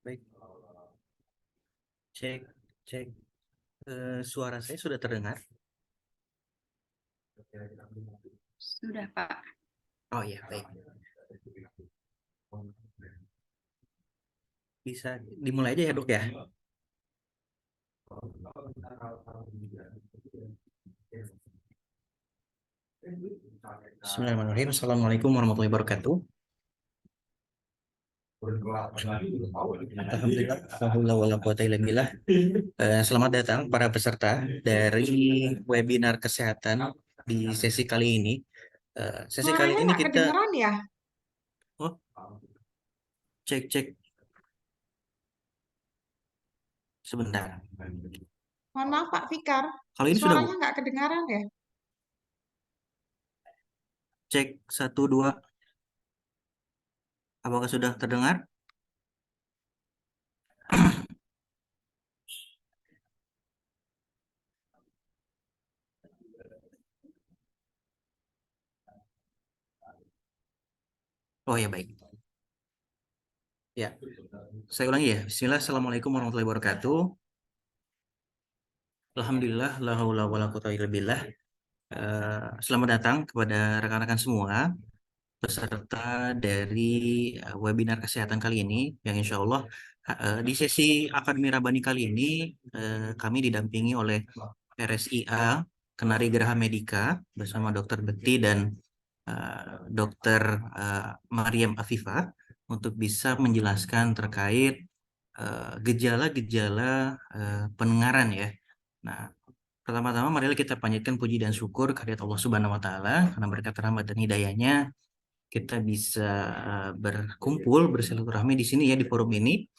Baik, cek, cek. Suara saya sudah terdengar? Sudah, Pak. Oh iya, baik. Bisa dimulai aja ya, Dok ya? Bismillahirrahmanirrahim. Assalamualaikum warahmatullahi wabarakatuh. Alhamdulillah, la haula wala quwata illa billah. Selamat datang para peserta dari webinar kesehatan di sesi kali ini. Sesi kali Suaranya ini nggak kita kedengeran ya? oh, cek sebentar. Mohon maaf Pak Fikar, Kalau ini sudah Bu, suaranya nggak kedengaran ya? cek 1 2. Apakah sudah terdengar? Oh ya baik. Ya, saya ulangi ya. Bismillah, Assalamualaikum warahmatullahi wabarakatuh. Alhamdulillah, la haula wala quwata illa billah. Selamat datang kepada rekan-rekan semua peserta dari webinar kesehatan kali ini yang insya Allah di sesi Akademi Rabbani kali ini kami didampingi oleh RSIA Kenari Geraha Medica bersama Dr. Bekti dan Dr. Mariam Afifah untuk bisa menjelaskan terkait gejala-gejala pendengaran ya. Nah, pertama-tama marilah kita panjatkan puji dan syukur kehadirat Allah Subhanahu wa taala karena berkat rahmat dan hidayahnya kita bisa berkumpul bersilaturahmi di sini ya di forum ini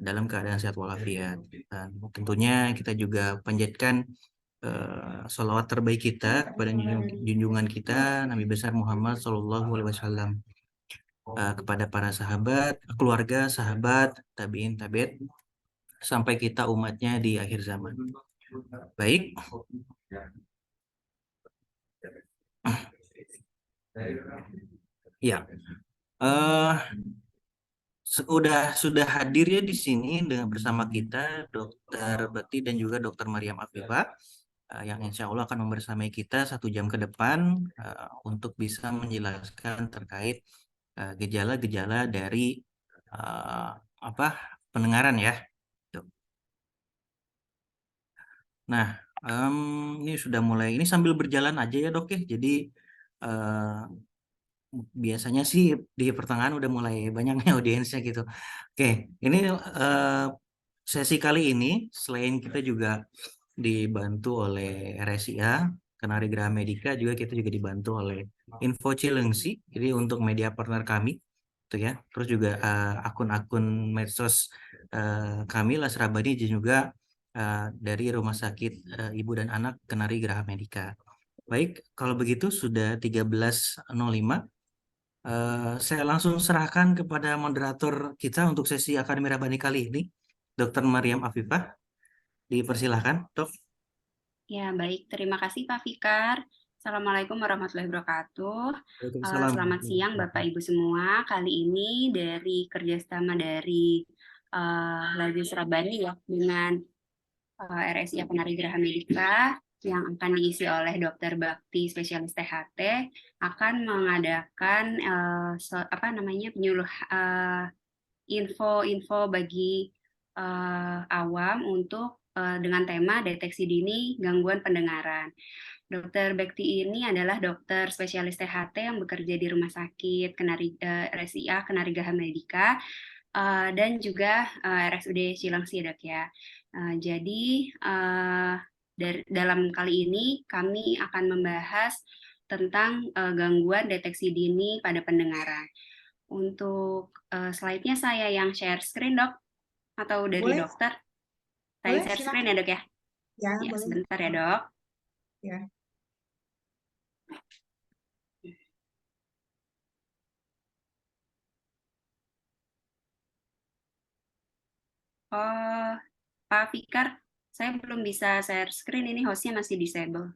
dalam keadaan sehat walafiat. Dan tentunya kita juga panjatkan sholawat terbaik kita kepada junjungan kita Nabi besar Muhammad Shallallahu Alaihi Wasallam, kepada para sahabat, keluarga, sahabat, tabiin, tabiat, sampai kita umatnya di akhir zaman. Baik, ya, eh sudah hadir ya di sini dengan bersama kita Dokter Bekti dan juga Dokter Mariam Afifah yang insya Allah akan membersamai kita 1 jam ke depan untuk bisa menjelaskan terkait gejala-gejala dari eh, apa pendengaran ya. Tuh. Nah, ini sudah mulai. Ini sambil berjalan aja ya dok ya. Jadi eh, biasanya sih di pertengahan udah mulai banyaknya audiensnya gitu. Oke, ini sesi kali ini selain kita juga dibantu oleh RSIA, Kenari Geraha Medica, juga kita juga dibantu oleh Info Cilengsi, jadi untuk media partner kami, tuh ya. Terus juga akun-akun medsos kami Lasrabadi dan juga dari Rumah Sakit Ibu dan Anak Kenari Geraha Medica. Baik, kalau begitu sudah 13.05. Saya langsung serahkan kepada moderator kita untuk sesi Akademi Rabbani kali ini, Dr. Mariam Afifah. Dipersilahkan, Dok. Ya, baik. Terima kasih Pak Fikar. Assalamualaikum warahmatullahi wabarakatuh. Waalaikumsalam. Selamat siang Bapak Ibu semua. Kali ini dari kerjasama dari Lazis Rabani ya dengan RSI Penari Geraha Medica yang akan diisi oleh Dr. Bakti spesialis THT akan mengadakan penyuluh info-info bagi awam untuk dengan tema deteksi dini gangguan pendengaran. Dokter Bekti ini adalah dokter spesialis THT yang bekerja di Rumah Sakit RSIA Kenari Geraha Medica dan juga RSUD Cilengsi dok ya. Jadi dalam kali ini kami akan membahas tentang gangguan deteksi dini pada pendengaran. Untuk slide-nya saya yang share screen dok, atau dari Boleh, dokter? Saya boleh share screen silakan. ya dok ya? Ya, Ya boleh. sebentar ya dok. Ya. Oh, Pak Fikar, saya belum bisa share screen, ini hostnya masih disable.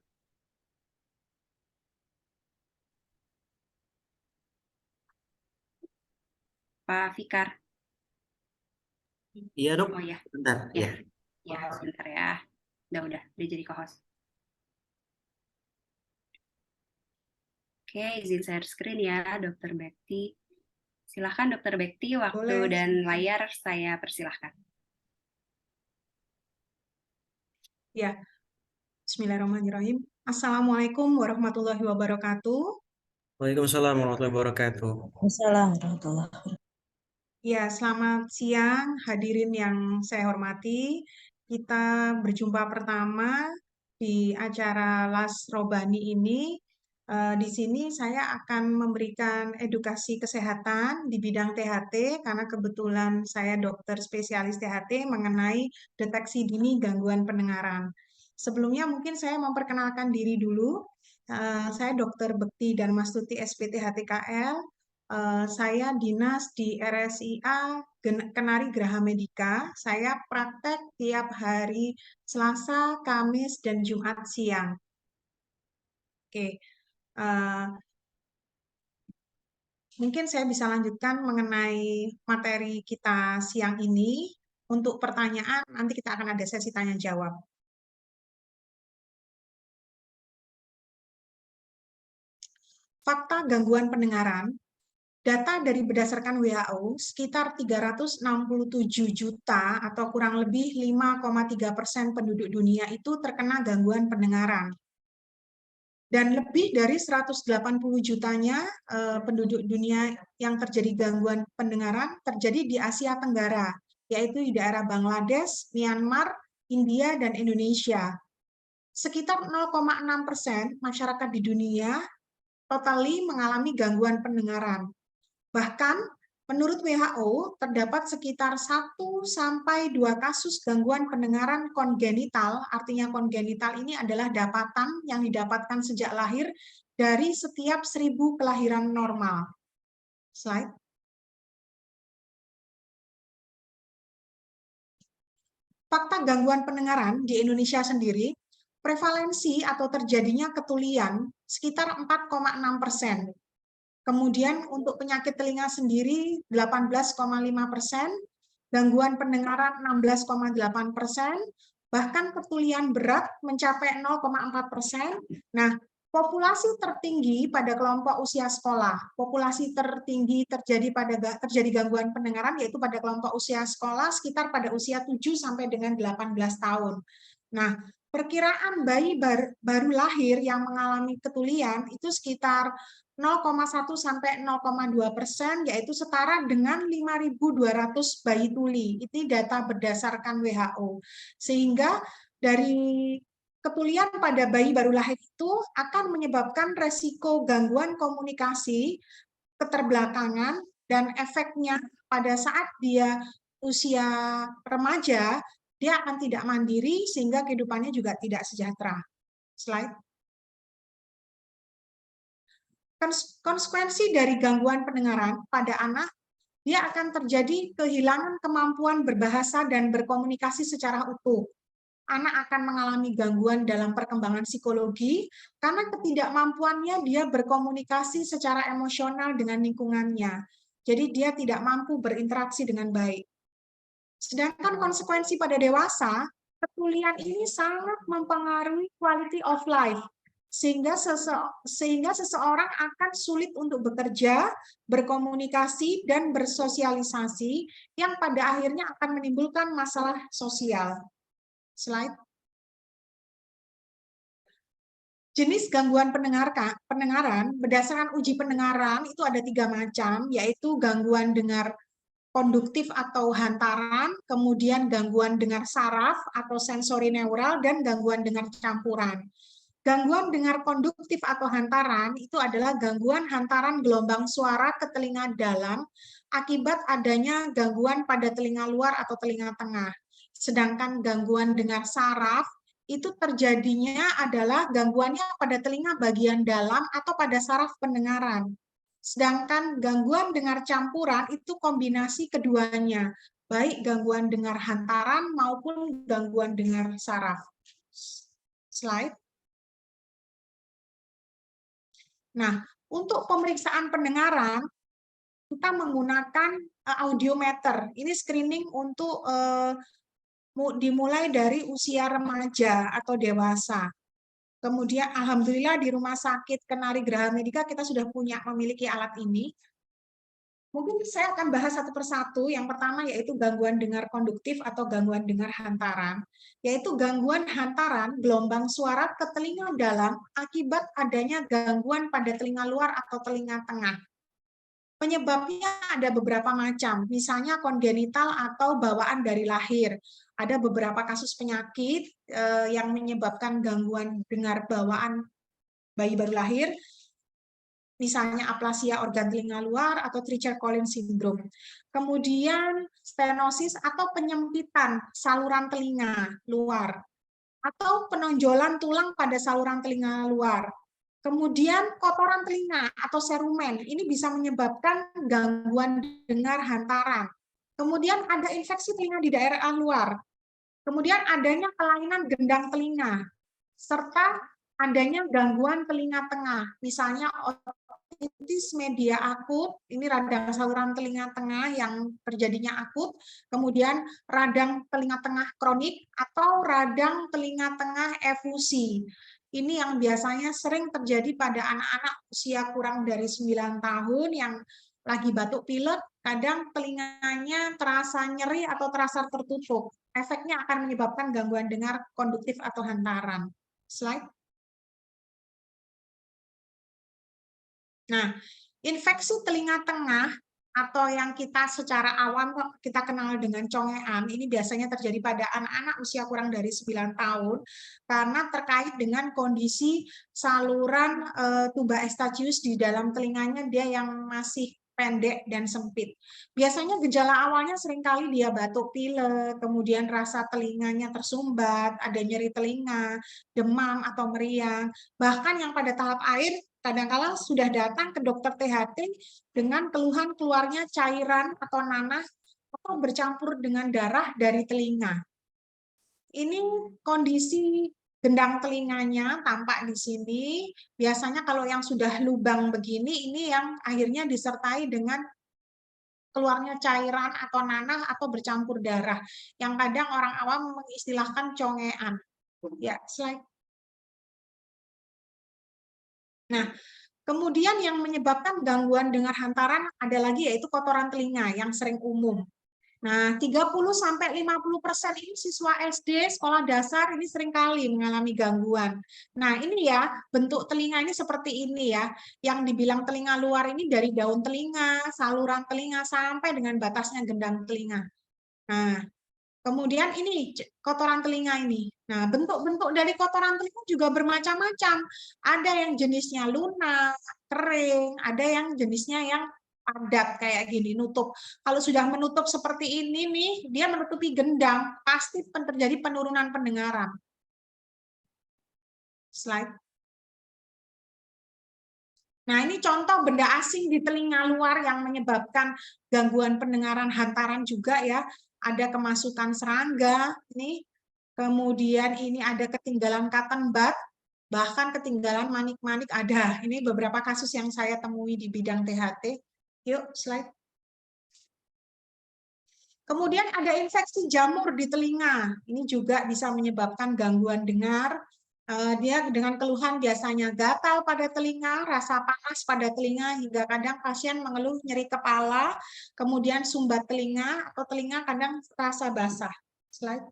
Pak Fikar, Iya dok, oh ya, bentar. ya, Ya. ya sebentar ya. Udah jadi co-host. Oke, izin share screen ya, Dr. Bekti. Silahkan Dr. Bekti, waktu Boleh. dan layar saya persilahkan. Ya, Bismillahirrahmanirrahim. Assalamualaikum warahmatullahi wabarakatuh. Waalaikumsalam warahmatullahi wabarakatuh. Assalamualaikum. Ya, selamat siang hadirin yang saya hormati. Kita berjumpa pertama di acara Las Robani ini. Di sini saya akan memberikan edukasi kesehatan di bidang THT karena kebetulan saya dokter spesialis THT mengenai deteksi dini gangguan pendengaran. Sebelumnya mungkin saya memperkenalkan diri dulu. Saya Dr. Bekti Darmastuti SPTHTKL. Saya dinas di RSIA Kenari Graha Medika. Saya praktek tiap hari Selasa, Kamis, dan Jumat siang. Oke, mungkin saya bisa lanjutkan mengenai materi kita siang ini. Untuk pertanyaan, nanti kita akan ada sesi tanya-jawab. Fakta gangguan pendengaran. Data dari berdasarkan WHO, sekitar 367 juta atau kurang lebih 5,3% penduduk dunia itu terkena gangguan pendengaran. Dan lebih dari 180 jutanya penduduk dunia yang terjadi gangguan pendengaran terjadi di Asia Tenggara, yaitu di daerah Bangladesh, Myanmar, India, dan Indonesia. Sekitar 0,6% masyarakat di dunia totali mengalami gangguan pendengaran. Bahkan, menurut WHO, terdapat sekitar 1-2 kasus gangguan pendengaran kongenital. Artinya kongenital ini adalah dapatan yang didapatkan sejak lahir dari setiap 1000 kelahiran normal. Slide. Fakta gangguan pendengaran di Indonesia sendiri, prevalensi atau terjadinya ketulian sekitar 4,6%. Kemudian untuk penyakit telinga sendiri 18,5%, gangguan pendengaran 16,8%, bahkan ketulian berat mencapai 0,4%. Nah, populasi tertinggi pada kelompok usia sekolah, populasi tertinggi terjadi gangguan pendengaran yaitu pada kelompok usia sekolah sekitar pada usia 7 sampai dengan 18 tahun. Nah, perkiraan bayi baru lahir yang mengalami ketulian itu sekitar 0,1 sampai 0,2%, yaitu setara dengan 5.200 bayi tuli. Ini data berdasarkan WHO. Sehingga dari ketulian pada bayi baru lahir itu akan menyebabkan resiko gangguan komunikasi, keterbelakangan, dan efeknya pada saat dia usia remaja, dia akan tidak mandiri sehingga kehidupannya juga tidak sejahtera. Slide. Konsekuensi dari gangguan pendengaran pada anak, dia akan terjadi kehilangan kemampuan berbahasa dan berkomunikasi secara utuh. Anak akan mengalami gangguan dalam perkembangan psikologi karena ketidakmampuannya dia berkomunikasi secara emosional dengan lingkungannya. Jadi dia tidak mampu berinteraksi dengan baik. Sedangkan konsekuensi pada dewasa, ketulian ini sangat mempengaruhi quality of life. Sehingga seseorang akan sulit untuk bekerja, berkomunikasi, dan bersosialisasi yang pada akhirnya akan menimbulkan masalah sosial. Slide. Jenis gangguan pendengaran berdasarkan uji pendengaran itu ada 3 macam, yaitu gangguan dengar konduktif atau hantaran, kemudian gangguan dengar saraf atau sensori neural, dan gangguan dengar campuran. Gangguan dengar konduktif atau hantaran itu adalah gangguan hantaran gelombang suara ke telinga dalam akibat adanya gangguan pada telinga luar atau telinga tengah. Sedangkan gangguan dengar saraf itu terjadinya adalah gangguannya pada telinga bagian dalam atau pada saraf pendengaran. Sedangkan gangguan dengar campuran itu kombinasi keduanya, baik gangguan dengar hantaran maupun gangguan dengar saraf. Slide. Nah, untuk pemeriksaan pendengaran, kita menggunakan audiometer. Ini screening untuk dimulai dari usia remaja atau dewasa. Kemudian alhamdulillah di Rumah Sakit Kenari Graha Medica kita sudah memiliki alat ini. Mungkin saya akan bahas satu persatu. Yang pertama yaitu gangguan dengar konduktif atau gangguan dengar hantaran, yaitu gangguan hantaran gelombang suara ke telinga dalam akibat adanya gangguan pada telinga luar atau telinga tengah. Penyebabnya ada beberapa macam, misalnya kongenital atau bawaan dari lahir. Ada beberapa kasus penyakit yang menyebabkan gangguan dengar bawaan bayi baru lahir, misalnya aplasia organ telinga luar atau Treacher-Collins syndrome. Kemudian stenosis atau penyempitan saluran telinga luar, atau penonjolan tulang pada saluran telinga luar. Kemudian kotoran telinga atau serumen, ini bisa menyebabkan gangguan dengar hantaran. Kemudian ada infeksi telinga di daerah luar. Kemudian adanya kelainan gendang telinga, serta adanya gangguan telinga tengah, misalnya otitis media akut, ini radang saluran telinga tengah yang terjadinya akut, kemudian radang telinga tengah kronik atau radang telinga tengah efusi. Ini yang biasanya sering terjadi pada anak-anak usia kurang dari 9 tahun yang lagi batuk pilek, kadang telinganya terasa nyeri atau terasa tertutup. Efeknya akan menyebabkan gangguan dengar konduktif atau hantaran. Slide. Nah, infeksi telinga tengah atau yang kita secara awam kita kenal dengan congean, ini biasanya terjadi pada anak-anak usia kurang dari 9 tahun karena terkait dengan kondisi saluran tuba Eustachius di dalam telinganya dia yang masih pendek dan sempit. Biasanya gejala awalnya seringkali dia batuk pilek, kemudian rasa telinganya tersumbat, ada nyeri telinga, demam atau meriang, bahkan yang pada tahap akhir kadang-kala sudah datang ke dokter THT dengan keluhan keluarnya cairan atau nanah atau bercampur dengan darah dari telinga. Ini kondisi gendang telinganya tampak di sini. Biasanya kalau yang sudah lubang begini, ini yang akhirnya disertai dengan keluarnya cairan atau nanah atau bercampur darah. Yang kadang orang awam mengistilahkan congean. Ya, slide. Nah, kemudian yang menyebabkan gangguan dengar hantaran ada lagi yaitu kotoran telinga yang sering umum. Nah, 30-50% ini siswa SD, sekolah dasar ini seringkali mengalami gangguan. Nah, ini ya, bentuk telinga ini seperti ini ya. Yang dibilang telinga luar ini dari daun telinga, saluran telinga, sampai dengan batasnya gendang telinga. Nah, kemudian ini kotoran telinga ini. Nah, bentuk-bentuk dari kotoran telinga juga bermacam-macam. Ada yang jenisnya lunak, kering, ada yang jenisnya yang padat kayak gini, nutup. Kalau sudah menutup seperti ini nih, dia menutupi gendang, pasti terjadi penurunan pendengaran. Slide. Nah, ini contoh benda asing di telinga luar yang menyebabkan gangguan pendengaran hantaran juga ya. Ada kemasukan serangga, nih. Kemudian ini ada ketinggalan cotton bud, bahkan ketinggalan manik-manik ada. Ini beberapa kasus yang saya temui di bidang THT. Yuk, slide. Kemudian ada infeksi jamur di telinga. Ini juga bisa menyebabkan gangguan dengar. Dia dengan keluhan biasanya gatal pada telinga, rasa panas pada telinga, hingga kadang pasien mengeluh nyeri kepala, kemudian sumbat telinga, atau telinga kadang terasa basah. Slide.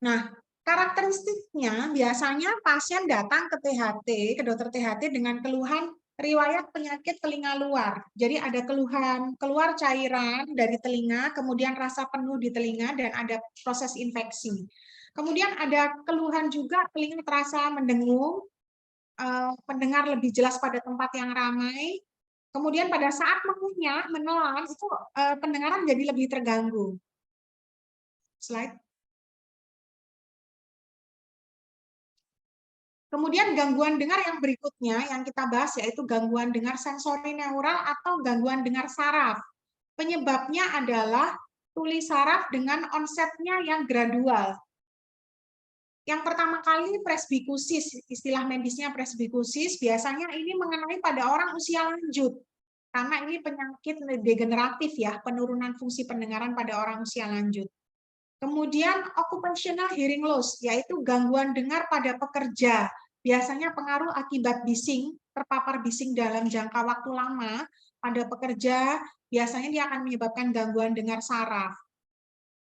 Nah, karakteristiknya biasanya pasien datang ke THT, ke dokter THT dengan keluhan riwayat penyakit telinga luar. Jadi ada keluhan keluar cairan dari telinga, kemudian rasa penuh di telinga, dan ada proses infeksi. Kemudian ada keluhan juga telinga terasa mendengung, pendengar lebih jelas pada tempat yang ramai. Kemudian pada saat mengunyah, menelan, itu pendengaran jadi lebih terganggu. Slide. Kemudian gangguan dengar yang berikutnya yang kita bahas yaitu gangguan dengar sensori neural atau gangguan dengar saraf. Penyebabnya adalah tuli saraf dengan onsetnya yang gradual. Yang pertama kali presbikusis, istilah medisnya presbikusis, biasanya ini mengenai pada orang usia lanjut. Karena ini penyakit degeneratif ya, penurunan fungsi pendengaran pada orang usia lanjut. Kemudian occupational hearing loss, yaitu gangguan dengar pada pekerja. Biasanya pengaruh akibat bising, terpapar bising dalam jangka waktu lama pada pekerja, biasanya dia akan menyebabkan gangguan dengar saraf.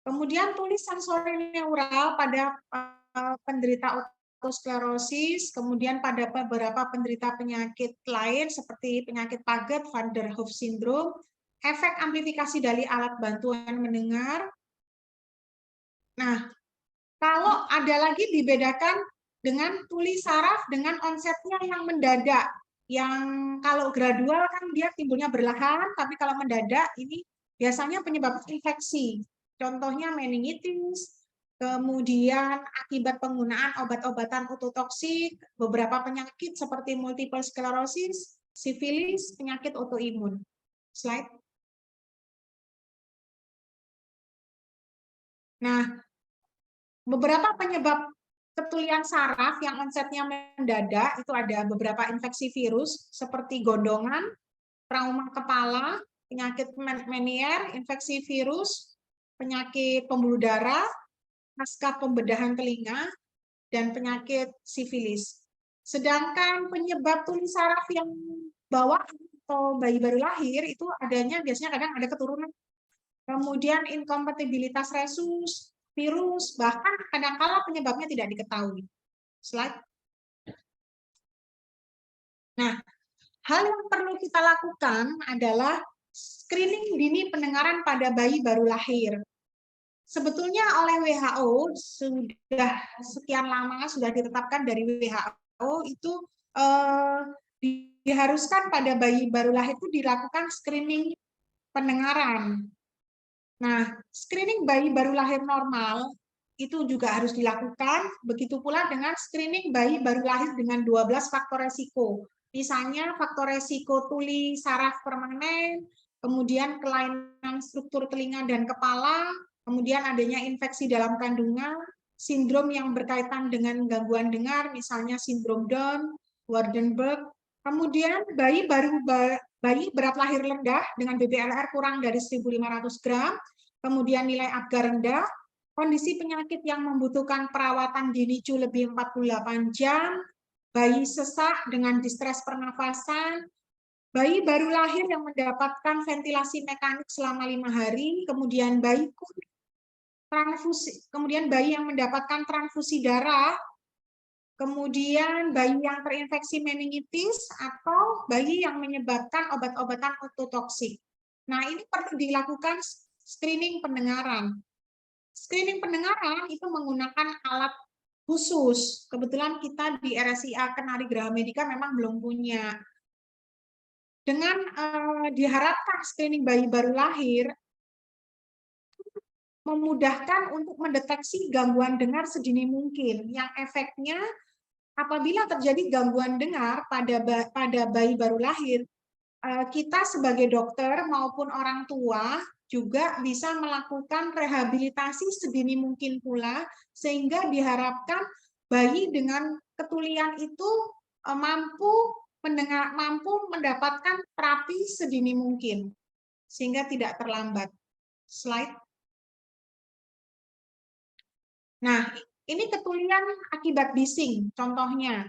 Kemudian tuli sensori neural pada penderita otosklerosis, kemudian pada beberapa penderita penyakit lain seperti penyakit Paget, Van der Hoef syndrome, efek amplifikasi dari alat bantuan mendengar. Nah, kalau ada lagi dibedakan dengan tuli saraf dengan onsetnya yang mendadak. Yang kalau gradual kan dia timbulnya berlahan, tapi kalau mendadak ini biasanya penyebab infeksi. Contohnya meningitis, kemudian akibat penggunaan obat-obatan ototoksik, beberapa penyakit seperti multiple sclerosis, sifilis, penyakit autoimun. Slide. Nah, beberapa penyebab ketulian saraf yang onsetnya mendadak itu ada beberapa infeksi virus seperti gondongan, trauma kepala, penyakit Meniere, infeksi virus, penyakit pembuluh darah, pasca pembedahan telinga, dan penyakit sifilis. Sedangkan penyebab tuli saraf yang bawaan atau bayi baru lahir itu adanya biasanya kadang ada keturunan. Kemudian inkompatibilitas resus, virus, bahkan kadang-kala penyebabnya tidak diketahui. Slide. Nah, hal yang perlu kita lakukan adalah screening dini pendengaran pada bayi baru lahir. Sebetulnya oleh WHO sudah sekian lama sudah ditetapkan dari WHO itu diharuskan pada bayi baru lahir itu dilakukan screening pendengaran. Nah, screening bayi baru lahir normal itu juga harus dilakukan, begitu pula dengan screening bayi baru lahir dengan 12 faktor resiko. Misalnya faktor resiko tuli saraf permanen, kemudian kelainan struktur telinga dan kepala, kemudian adanya infeksi dalam kandungan, sindrom yang berkaitan dengan gangguan dengar, misalnya sindrom Down, Waardenburg, kemudian bayi berat lahir rendah dengan BBLR kurang dari 1.500 gram, kemudian nilai APGAR rendah, kondisi penyakit yang membutuhkan perawatan di NICU lebih 48 jam, bayi sesak dengan distres pernafasan, bayi baru lahir yang mendapatkan ventilasi mekanik selama 5 hari, kemudian bayi yang mendapatkan transfusi darah, kemudian bayi yang terinfeksi meningitis, atau bayi yang menyebabkan obat-obatan ototoksik. Nah, ini perlu dilakukan screening pendengaran. Screening pendengaran itu menggunakan alat khusus. Kebetulan kita di RSIA Kenari Graha Medica memang belum punya. Dengan diharapkan screening bayi baru lahir, memudahkan untuk mendeteksi gangguan dengar sedini mungkin, yang efeknya apabila terjadi gangguan dengar pada bayi baru lahir, kita sebagai dokter maupun orang tua juga bisa melakukan rehabilitasi sedini mungkin pula, sehingga diharapkan bayi dengan ketulian itu mampu mendapatkan terapi sedini mungkin, sehingga tidak terlambat. Slide. Nah, ini ketulian akibat bising, contohnya.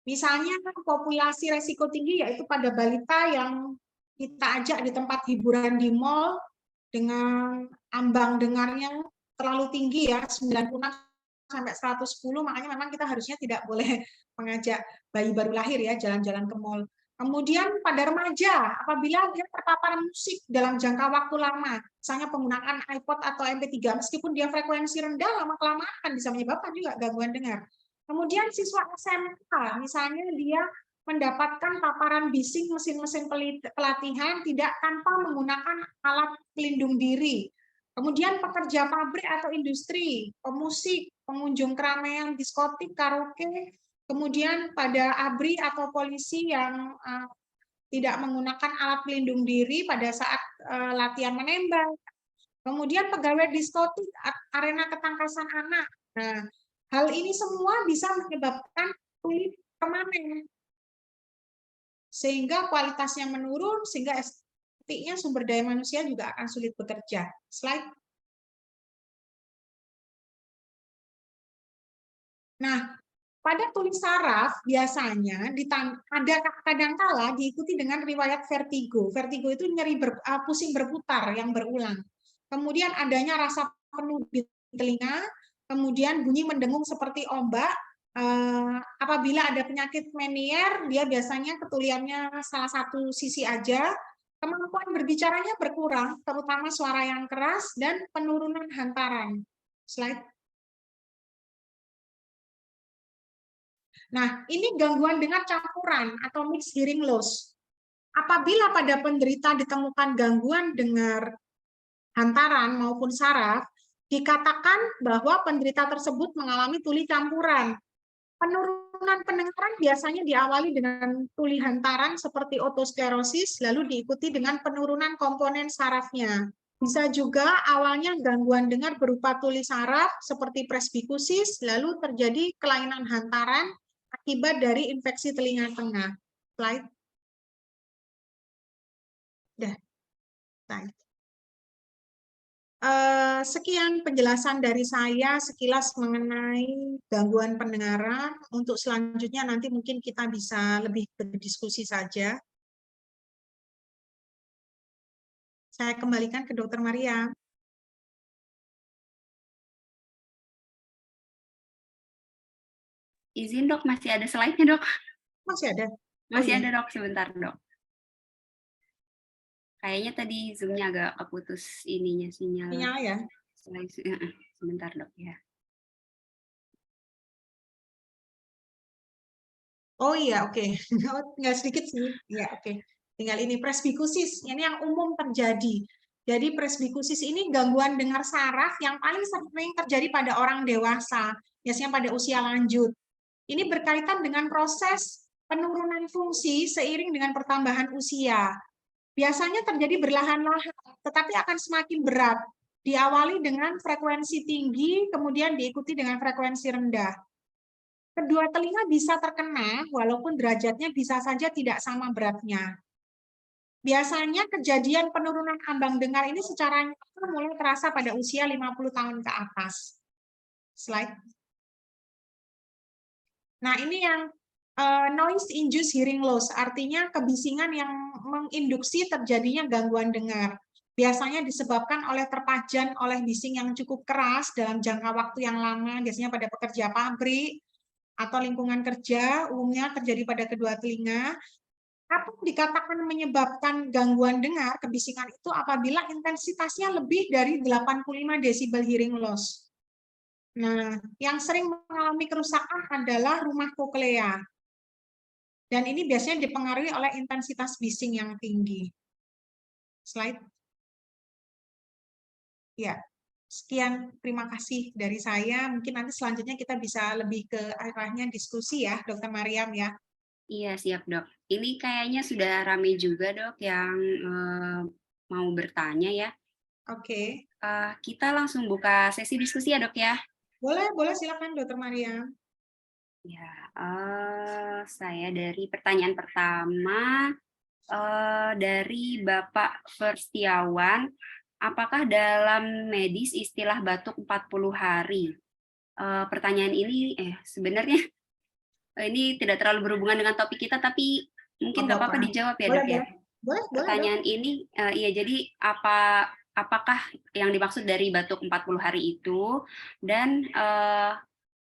Misalnya populasi resiko tinggi yaitu pada balita yang kita ajak di tempat hiburan di mall dengan ambang dengarnya terlalu tinggi ya, 96 sampai 110, makanya memang kita harusnya tidak boleh mengajak bayi baru lahir ya jalan-jalan ke mall. Kemudian pada remaja, apabila dia terpapar musik dalam jangka waktu lama, misalnya penggunaan iPod atau MP3, meskipun dia frekuensi rendah, lama-kelamaan akan bisa menyebabkan juga gangguan dengar. Kemudian siswa SMK, misalnya dia mendapatkan paparan bising mesin-mesin pelatihan tidak tanpa menggunakan alat pelindung diri. Kemudian pekerja pabrik atau industri, pemusik, pengunjung keramaian, diskotik, karaoke, kemudian pada ABRI atau polisi yang tidak menggunakan alat pelindung diri pada saat latihan menembak. Kemudian pegawai diskotik, arena ketangkasan anak. Nah, hal ini semua bisa menyebabkan tuli permanen, sehingga kualitasnya menurun, sehingga estetiknya sumber daya manusia juga akan sulit bekerja. Slide. Nah, pada tuli saraf biasanya ada kadangkala diikuti dengan riwayat vertigo. Vertigo itu nyeri pusing berputar yang berulang. Kemudian adanya rasa penuh di telinga, kemudian bunyi mendengung seperti ombak. Apabila ada penyakit Meniere, dia biasanya ketuliannya salah satu sisi aja. Kemampuan berbicaranya berkurang, terutama suara yang keras dan penurunan hantaran. Slide. Nah, ini gangguan dengar campuran atau mixed hearing loss. Apabila pada penderita ditemukan gangguan dengar hantaran maupun saraf, dikatakan bahwa penderita tersebut mengalami tuli campuran. Penurunan pendengaran biasanya diawali dengan tuli hantaran seperti otosklerosis, lalu diikuti dengan penurunan komponen sarafnya. Bisa juga awalnya gangguan dengar berupa tuli saraf seperti presbikusis, lalu terjadi kelainan hantaran akibat dari infeksi telinga tengah. Slide. Dah. Slide. Sekian penjelasan dari saya sekilas mengenai gangguan pendengaran. Untuk selanjutnya nanti mungkin kita bisa lebih berdiskusi saja. Saya kembalikan ke Dr. Maria. Izin dok, masih ada slide-nya dok. Masih ada? Masih iya. ada dok, sebentar dok. Kayaknya tadi Zoom-nya agak keputus ininya sinyal. Sinyal ya? Sebentar dok ya. Oh iya, oke. Tinggal sedikit sih. Ya, oke. Tinggal ini presbikusis. Ini yang umum terjadi. Jadi presbikusis ini gangguan dengar saraf yang paling sering terjadi pada orang dewasa, biasanya pada usia lanjut. Ini berkaitan dengan proses penurunan fungsi seiring dengan pertambahan usia. Biasanya terjadi berlahan-lahan, tetapi akan semakin berat. Diawali dengan frekuensi tinggi, kemudian diikuti dengan frekuensi rendah. Kedua telinga bisa terkena, walaupun derajatnya bisa saja tidak sama beratnya. Biasanya kejadian penurunan ambang dengar ini secara nyata mulai terasa pada usia 50 tahun ke atas. Slide. Nah, ini yang noise induced hearing loss, artinya kebisingan yang menginduksi terjadinya gangguan dengar. Biasanya disebabkan oleh terpajan oleh bising yang cukup keras dalam jangka waktu yang lama, biasanya pada pekerja pabrik atau lingkungan kerja, umumnya terjadi pada kedua telinga. Apa dikatakan menyebabkan gangguan dengar, kebisingan itu apabila intensitasnya lebih dari 85 desibel hearing loss. Nah, yang sering mengalami kerusakan adalah rumah koklea. Dan ini biasanya dipengaruhi oleh intensitas bising yang tinggi. Slide. Ya, sekian terima kasih dari saya. Mungkin nanti selanjutnya kita bisa lebih ke arahnya diskusi ya, Dr. Mariam ya. Iya, siap dok. Ini kayaknya sudah ramai juga dok yang mau bertanya ya. Oke. Kita langsung buka sesi diskusi ya dok ya. Boleh silakan Dr. Mariam. Ya, saya dari pertanyaan pertama dari Bapak Firstiawan, apakah dalam medis istilah batuk 40 hari? Pertanyaan ini sebenarnya ini tidak terlalu berhubungan dengan topik kita, tapi mungkin nggak apa-apa dijawab ya dok ya. Boleh, Pertanyaan ini, iya jadi apakah yang dimaksud dari batuk 40 hari itu, dan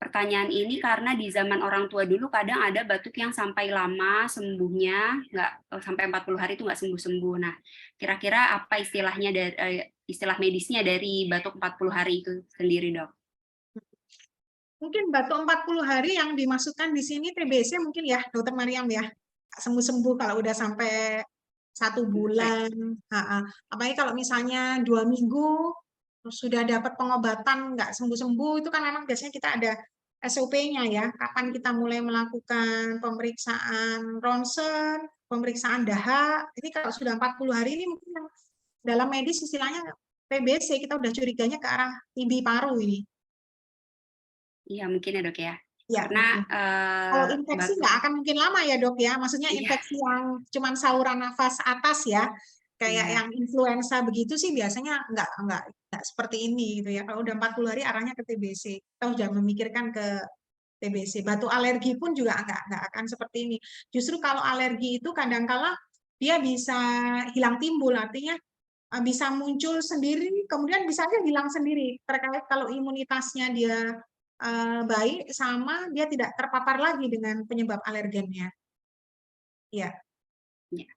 pertanyaan ini karena di zaman orang tua dulu kadang ada batuk yang sampai lama sembuhnya, nggak sampai 40 hari itu nggak sembuh-sembuh. Nah, kira-kira apa istilahnya istilah medisnya dari batuk 40 hari itu sendiri, dok? Mungkin batuk 40 hari yang dimaksudkan di sini TBC mungkin ya, Dokter Mariam ya. Sembuh-sembuh kalau udah sampai 1 bulan. Apalagi kalau misalnya 2 minggu, sudah dapat pengobatan nggak sembuh-sembuh, itu kan memang biasanya kita ada SOP-nya ya, kapan kita mulai melakukan pemeriksaan ronsen, pemeriksaan dahak. Ini kalau sudah 40 hari ini mungkin yang dalam medis istilahnya TBC, kita udah curiganya ke arah TB paru ini. Iya, mungkin ya, Dok, ya. Ya, Karena kalau infeksi nggak akan mungkin lama ya, Dok ya. Maksudnya Iya. infeksi yang cuman saluran nafas atas ya, kayak Iya. yang influenza begitu sih biasanya nggak seperti ini gitu ya. Kalau udah 40 hari arahnya ke TBC. Kita sudah memikirkan ke TBC. Batu alergi pun juga nggak akan seperti ini. Justru kalau alergi itu kadangkala dia bisa hilang timbul, artinya bisa muncul sendiri, kemudian bisa aja hilang sendiri. Terkait kalau imunitasnya dia baik, sama dia tidak terpapar lagi dengan penyebab alergennya. Ya. Ya.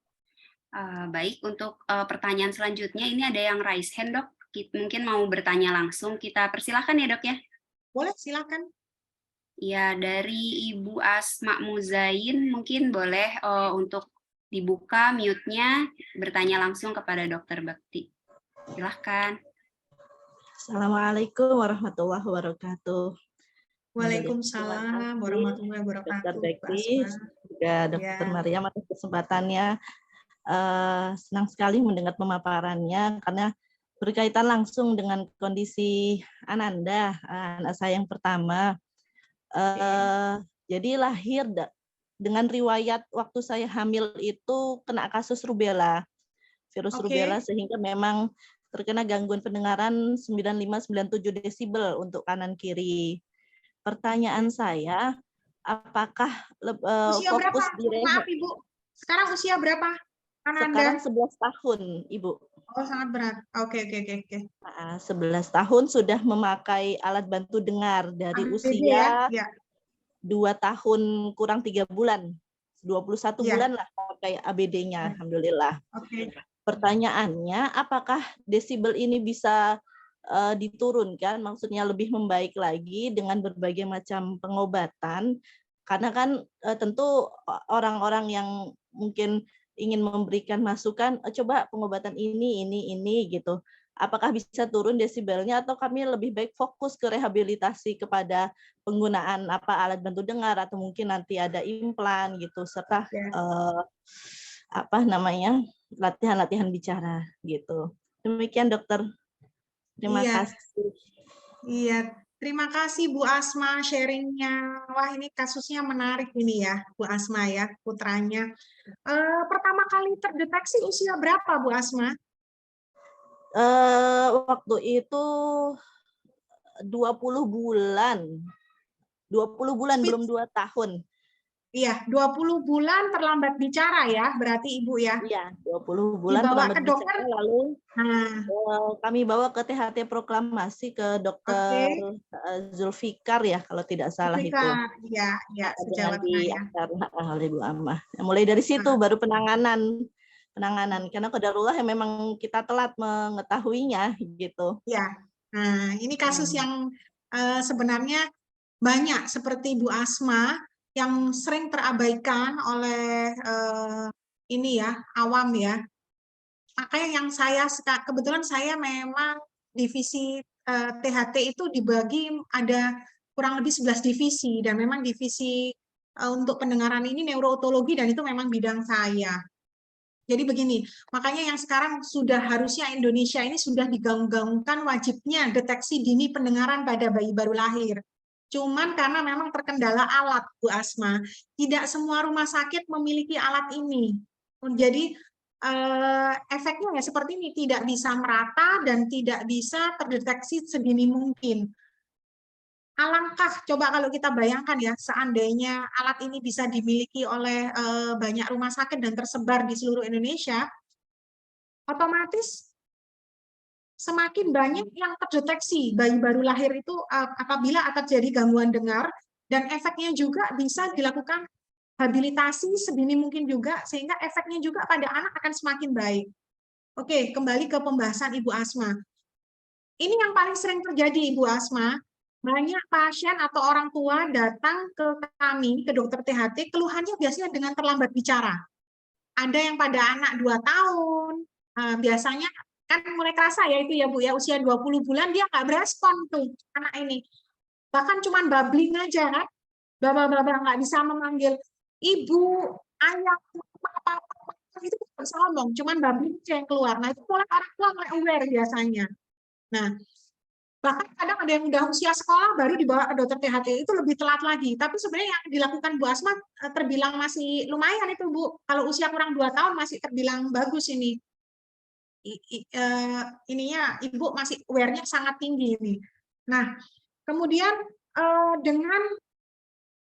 Baik, untuk pertanyaan selanjutnya ini ada yang raise hand, Dok. Mungkin mau bertanya langsung, kita persilahkan ya, Dok ya. Boleh, silakan. Ya, dari Ibu Asma Muzain, mungkin boleh untuk dibuka mute-nya, bertanya langsung kepada Dr. Bekti. Silahkan. Assalamualaikum warahmatullahi wabarakatuh. Waalaikumsalam warahmatullahi wabarakatuh. Dr. Bekti, juga Dr. Maria atas kesempatannya. Senang sekali mendengar pemaparannya karena berkaitan langsung dengan kondisi Ananda, anak saya yang pertama. Jadi lahir dengan riwayat waktu saya hamil itu kena kasus rubella, virus rubella, sehingga memang terkena gangguan pendengaran 95-97 desibel untuk kanan kiri. Pertanyaan saya, apakah usia fokus berapa? di Maaf Ibu, sekarang usia berapa? Sekarang 11 tahun, Ibu. Oh, sangat berat. Oke. 11 tahun sudah memakai alat bantu dengar dari usia 2 tahun kurang 3 bulan. 21 bulan lah pakai ABD-nya, alhamdulillah. Pertanyaannya, apakah desibel ini bisa diturunkan, maksudnya lebih membaik lagi dengan berbagai macam pengobatan? Karena kan tentu orang-orang yang mungkin ingin memberikan masukan, coba pengobatan ini gitu. Apakah bisa turun desibelnya atau kami lebih baik fokus ke rehabilitasi kepada penggunaan alat bantu dengar atau mungkin nanti ada implan gitu serta latihan-latihan bicara gitu. Demikian dokter. Terima kasih. Iya, terima kasih Bu Asma sharingnya. Wah, ini kasusnya menarik ini ya, Bu Asma ya, putranya. Pertama kali terdeteksi usia berapa Bu Asma? Waktu itu 20 bulan. 20 bulan, belum 2 tahun. Iya, 20 bulan terlambat bicara ya, berarti Ibu ya? Iya, 20 bulan dibawa terlambat ke dokter, bicara, lalu kami bawa ke THT Proklamasi ke dokter Zulfikar ya, kalau tidak salah itu. Iya, dengan diantar oleh Bu Amah. Mulai dari situ baru penanganan karena qadarullah yang memang kita telat mengetahuinya gitu. Ya, nah ini kasus yang sebenarnya banyak seperti Bu Asma yang sering terabaikan oleh ini ya, awam ya. Makanya yang saya kebetulan saya memang divisi THT itu dibagi ada kurang lebih 11 divisi dan memang divisi untuk pendengaran ini neurootologi dan itu memang bidang saya. Jadi begini, makanya yang sekarang sudah harusnya Indonesia ini sudah digaung-gaungkan wajibnya deteksi dini pendengaran pada bayi baru lahir. Cuman karena memang terkendala alat, Bu Asma, tidak semua rumah sakit memiliki alat ini. Jadi efeknya ya seperti ini, tidak bisa merata dan tidak bisa terdeteksi sedini mungkin. Alangkah coba kalau kita bayangkan ya, seandainya alat ini bisa dimiliki oleh banyak rumah sakit dan tersebar di seluruh Indonesia, otomatis semakin banyak yang terdeteksi bayi baru lahir itu apabila terjadi gangguan dengar, dan efeknya juga bisa dilakukan habilitasi sedini mungkin juga, sehingga efeknya juga pada anak akan semakin baik. Oke, kembali ke pembahasan Ibu Asma. Ini yang paling sering terjadi Ibu Asma, banyak pasien atau orang tua datang ke kami, ke dokter THT, keluhannya biasanya dengan terlambat bicara. Ada yang pada anak 2 tahun, biasanya kan mulai kerasa ya itu ya Bu ya, usia 20 bulan dia nggak berespon tuh anak ini. Bahkan cuman babbling aja kan, baba nggak bisa memanggil ibu, ayah, apa itu nggak bisa ngomong, cuman babbling aja yang keluar. Nah itu mulai orang tua mulai aware biasanya. Nah bahkan kadang ada yang udah usia sekolah baru dibawa ke dokter THT, itu lebih telat lagi. Tapi sebenarnya yang dilakukan Bu Asma terbilang masih lumayan itu Bu. Kalau usia kurang 2 tahun masih terbilang bagus ini. Ininya ibu masih aware-nya sangat tinggi ini. Nah, kemudian dengan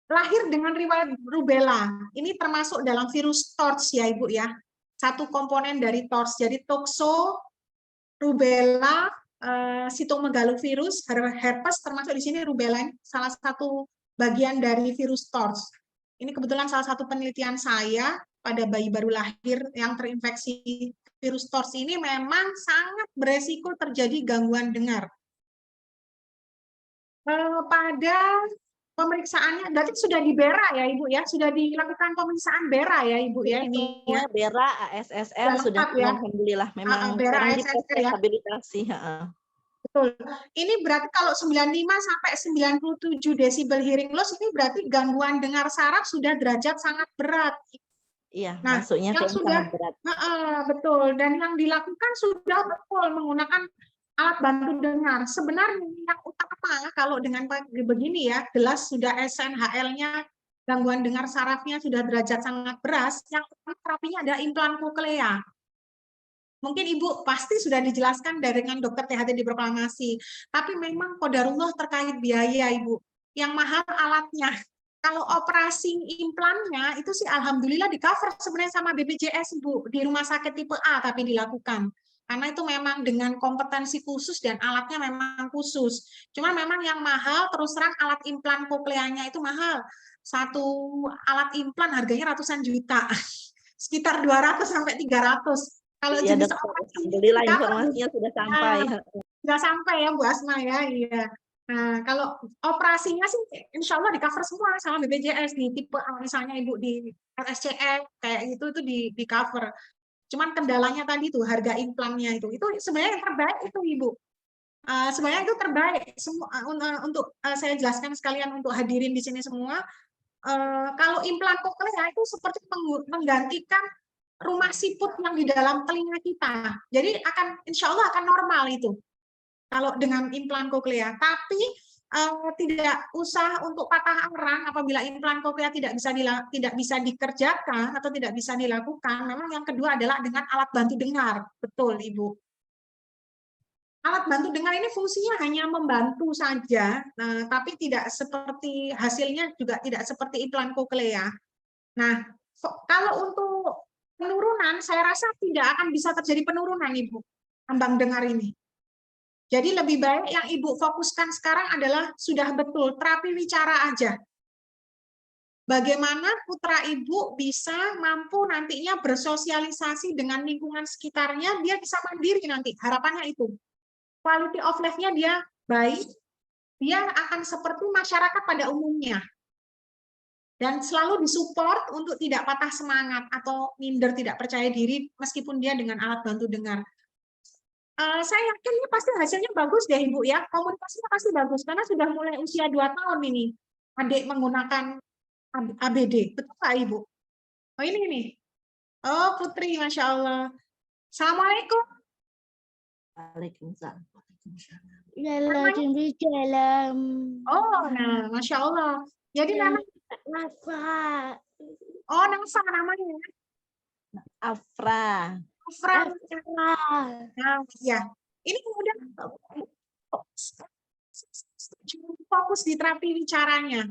lahir dengan riwayat rubella, ini termasuk dalam virus TORCH ya Ibu ya. Satu komponen dari TORCH. Jadi toxo, rubella, sitomegalovirus, herpes termasuk di sini rubella, salah satu bagian dari virus TORCH. Ini kebetulan salah satu penelitian saya pada bayi baru lahir yang terinfeksi virus TORCH ini memang sangat beresiko terjadi gangguan dengar. Pada pemeriksaannya, berarti sudah di BERA ya Ibu ya, sudah dilakukan pemeriksaan BERA ya Ibu ya ini ya. BERA, ASSR sudah ya. Alhamdulillah memang BERA, sekarang ASSR diproses ya. rehabilitasi. Betul. Ini berarti kalau 95 sampai 97 desibel hearing loss ini berarti gangguan dengar saraf sudah derajat sangat berat. Iya, nah, masuknya yang sudah sangat berat. Betul, dan yang dilakukan sudah betul menggunakan alat bantu dengar. Sebenarnya yang utama kalau dengan begini ya, jelas sudah SNHL-nya, gangguan dengar sarafnya sudah derajat sangat berat, yang terapinya ada implan koklea. Mungkin Ibu pasti sudah dijelaskan dengan dokter THT di proklamasi, tapi memang qadarullah terkait biaya Ibu, yang mahal alatnya. Kalau operasi implannya itu sih alhamdulillah di cover sebenarnya sama BPJS Bu, di rumah sakit tipe A tapi dilakukan. Karena itu memang dengan kompetensi khusus dan alatnya memang khusus. Cuma memang yang mahal terus terang alat implan kokleanya itu mahal. Satu alat implan harganya ratusan juta. Sekitar 200 sampai 300. Kalau ya, jenis operasi alhamdulillah informasinya sudah sampai. Sudah sampai ya Bu Asma ya. Iya. Nah, kalau operasinya sih insya Allah di cover semua sama BPJS di tipe A misalnya Ibu di RSCM kayak gitu itu di cover. Cuman kendalanya tadi tuh harga implannya itu sebenarnya yang terbaik itu Ibu. Sebenarnya itu terbaik semua untuk saya jelaskan sekalian untuk hadirin di sini semua. Kalau implan koklea itu seperti menggantikan rumah siput yang di dalam telinga kita. Jadi insya Allah akan normal itu. Kalau dengan implan koklea, tapi tidak usah untuk patah arang apabila implan koklea tidak bisa dikerjakan atau tidak bisa dilakukan. Memang yang kedua adalah dengan alat bantu dengar, betul Ibu. Alat bantu dengar ini fungsinya hanya membantu saja, tapi tidak seperti hasilnya juga tidak seperti implan koklea. Nah, kalau untuk penurunan, saya rasa tidak akan bisa terjadi penurunan Ibu, ambang dengar ini. Jadi lebih baik yang Ibu fokuskan sekarang adalah sudah betul terapi wicara aja. Bagaimana putra Ibu bisa mampu nantinya bersosialisasi dengan lingkungan sekitarnya, dia bisa mandiri nanti, harapannya itu. Quality of life-nya dia baik, dia akan seperti masyarakat pada umumnya. Dan selalu disupport untuk tidak patah semangat atau minder, tidak percaya diri meskipun dia dengan alat bantu dengar. Saya yakin ini pasti hasilnya bagus deh Ibu ya, komunikasinya pasti bagus karena sudah mulai usia 2 tahun ini adik menggunakan ABD, betul Pak Ibu? Oh ini nih, oh Putri, Masya Allah. Assalamualaikum. Waalaikumsalam. Oh, nah Masya Allah. Jadi namanya Afra. Oh, Nafa namanya. Afra. Nah, ya. Ini kemudian fokus di terapi bicaranya.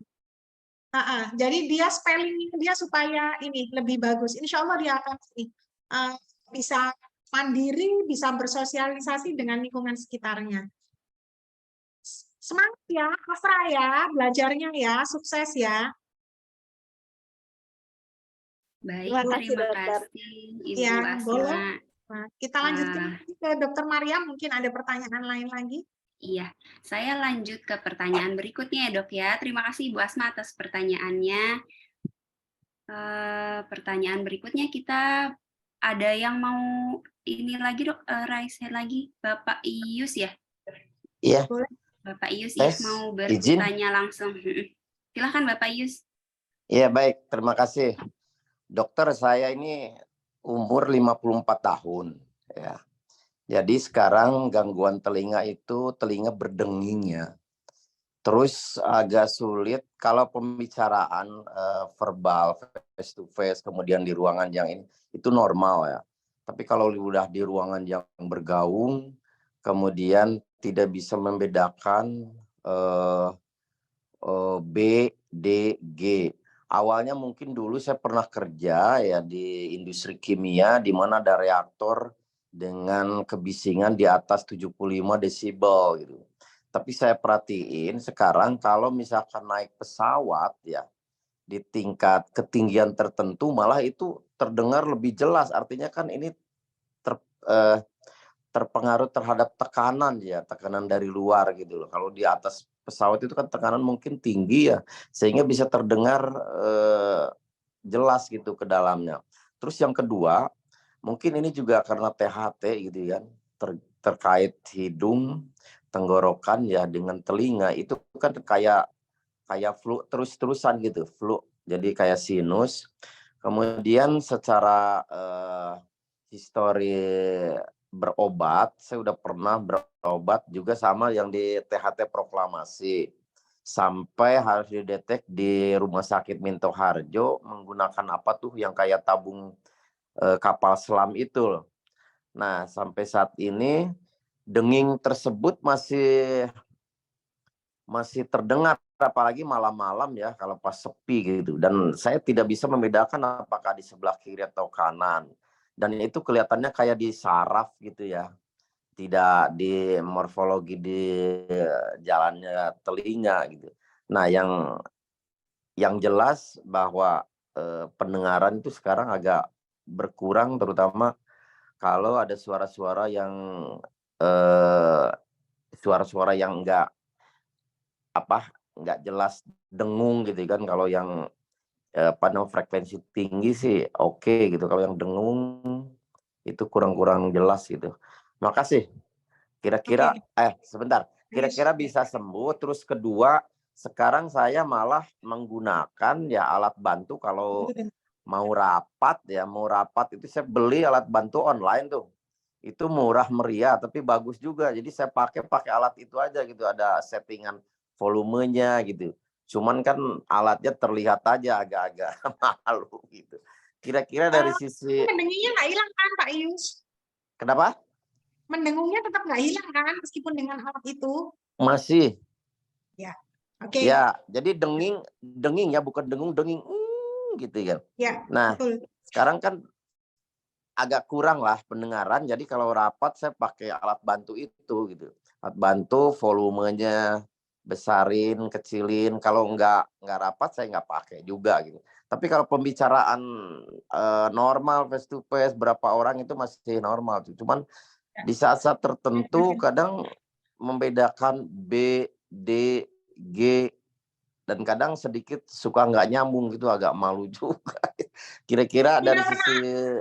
Jadi dia spellingnya dia supaya ini lebih bagus. Insya Allah dia akan bisa mandiri, bisa bersosialisasi dengan lingkungan sekitarnya. Semangat ya, Afra ya, belajarnya ya, sukses ya. Baik, terima kasih Ibu ya, Asma. Boleh. Nah, kita lanjutkan ke Dr. Maria, mungkin ada pertanyaan lain lagi. Iya, saya lanjut ke pertanyaan berikutnya ya Dok ya. Terima kasih Ibu Asma atas pertanyaannya. Pertanyaan berikutnya kita ada yang mau ini lagi dok, raise hand lagi, Bapak Ius ya? Iya. Boleh. Bapak Ius ya Tes, mau izin. bertanya langsung. Silahkan Bapak Ius. Iya, baik. Terima kasih. Dokter, saya ini umur 54 tahun. Ya. Jadi sekarang gangguan telinga itu telinga berdenging ya. Terus agak sulit kalau pembicaraan verbal, face to face, kemudian di ruangan yang ini, itu normal ya. Tapi kalau udah di ruangan yang bergaung, kemudian tidak bisa membedakan B, D, G. Awalnya mungkin dulu saya pernah kerja ya di industri kimia di mana ada reaktor dengan kebisingan di atas 75 desibel gitu. Tapi saya perhatiin sekarang kalau misalkan naik pesawat ya di tingkat ketinggian tertentu malah itu terdengar lebih jelas. Artinya kan ini terpengaruh terhadap tekanan ya, tekanan dari luar gitu loh. Kalau di atas pesawat itu kan tekanan mungkin tinggi ya, sehingga bisa terdengar jelas gitu ke dalamnya. Terus yang kedua, mungkin ini juga karena THT gitu kan, terkait hidung, tenggorokan ya dengan telinga itu kan kayak flu terus-terusan gitu, flu. Jadi kayak sinus. Kemudian secara histori berobat, saya udah pernah berobat juga sama yang di THT Proklamasi. Sampai harus didetek di Rumah Sakit Minto Harjo menggunakan apa tuh yang kayak tabung kapal selam itu loh. Nah, sampai saat ini denging tersebut masih terdengar, apalagi malam-malam ya kalau pas sepi gitu. Dan saya tidak bisa membedakan apakah di sebelah kiri atau kanan. Dan itu kelihatannya kayak di saraf gitu ya. Tidak di morfologi di jalannya telinga gitu. Nah, yang jelas bahwa pendengaran itu sekarang agak berkurang, terutama kalau ada suara-suara yang nggak jelas dengung gitu kan. Kalau yang frekuensi tinggi sih oke gitu. Kalau yang dengung itu kurang jelas gitu. Makasih. Kira-kira sebentar. Kira-kira bisa sembuh. Terus kedua, sekarang saya malah menggunakan ya alat bantu kalau mau rapat itu saya beli alat bantu online tuh. Itu murah meriah tapi bagus juga. Jadi saya pakai alat itu aja gitu. Ada settingan volumenya gitu. Cuman kan alatnya terlihat aja agak-agak malu gitu. Kira-kira dari sisi mendengungnya nggak hilang kan Pak Ius? Kenapa? Mendengungnya tetap nggak hilang kan meskipun dengan alat itu? Masih. Ya. Oke. Ya, jadi denging ya, bukan denging gitu kan. Ya, nah, betul. Sekarang kan agak kurang lah pendengaran. Jadi kalau rapat saya pakai alat bantu itu gitu. Alat bantu volumenya besarin, kecilin. Kalau nggak rapat saya nggak pakai juga gitu. Tapi kalau pembicaraan normal face to face berapa orang itu masih normal. Cuman di saat-saat tertentu kadang membedakan B, D, G, dan kadang sedikit suka nggak nyambung gitu, agak malu juga. Kira-kira dari sisi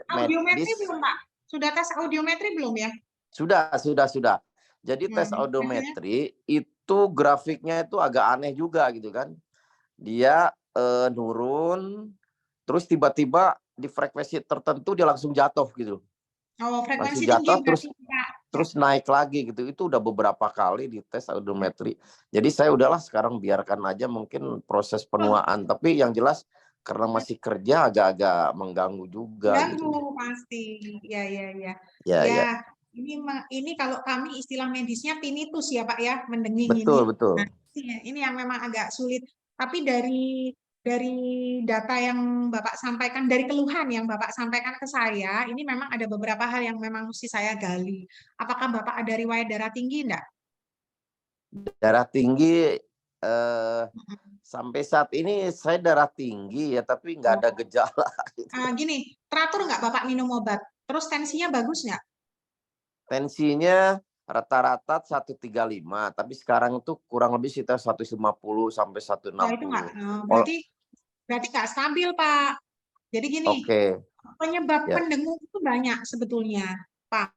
audiometri medis belum Pak? Sudah tes audiometri belum ya? sudah. Jadi tes audiometri itu grafiknya itu agak aneh juga gitu kan. Dia nurun, terus tiba-tiba di frekuensi tertentu dia langsung jatuh gitu. Oh, frekuensi langsung jatuh tinggi terus naik lagi gitu. Itu udah beberapa kali di tes audiometri. Jadi saya udahlah sekarang biarkan aja mungkin proses penuaan. Tapi yang jelas karena masih kerja agak-agak mengganggu juga gitu. Pasti. Ya. Ini kalau kami istilah medisnya tinnitus ya Pak ya, mendenging ini. Betul. Nah, ini yang memang agak sulit. Tapi dari data yang Bapak sampaikan, dari keluhan yang Bapak sampaikan ke saya, ini memang ada beberapa hal yang memang mesti saya gali. Apakah Bapak ada riwayat darah tinggi enggak? Darah tinggi sampai saat ini saya darah tinggi ya, tapi nggak ada gejala. Gini, teratur nggak Bapak minum obat? Terus tensinya bagus nggak? Tensinya rata-rata 135, tapi sekarang itu kurang lebih sekitar 150 sampai 160. Itu nggak, berarti nggak stabil Pak. Jadi gini, penyebab Ya. pendengung itu banyak sebetulnya, Pak.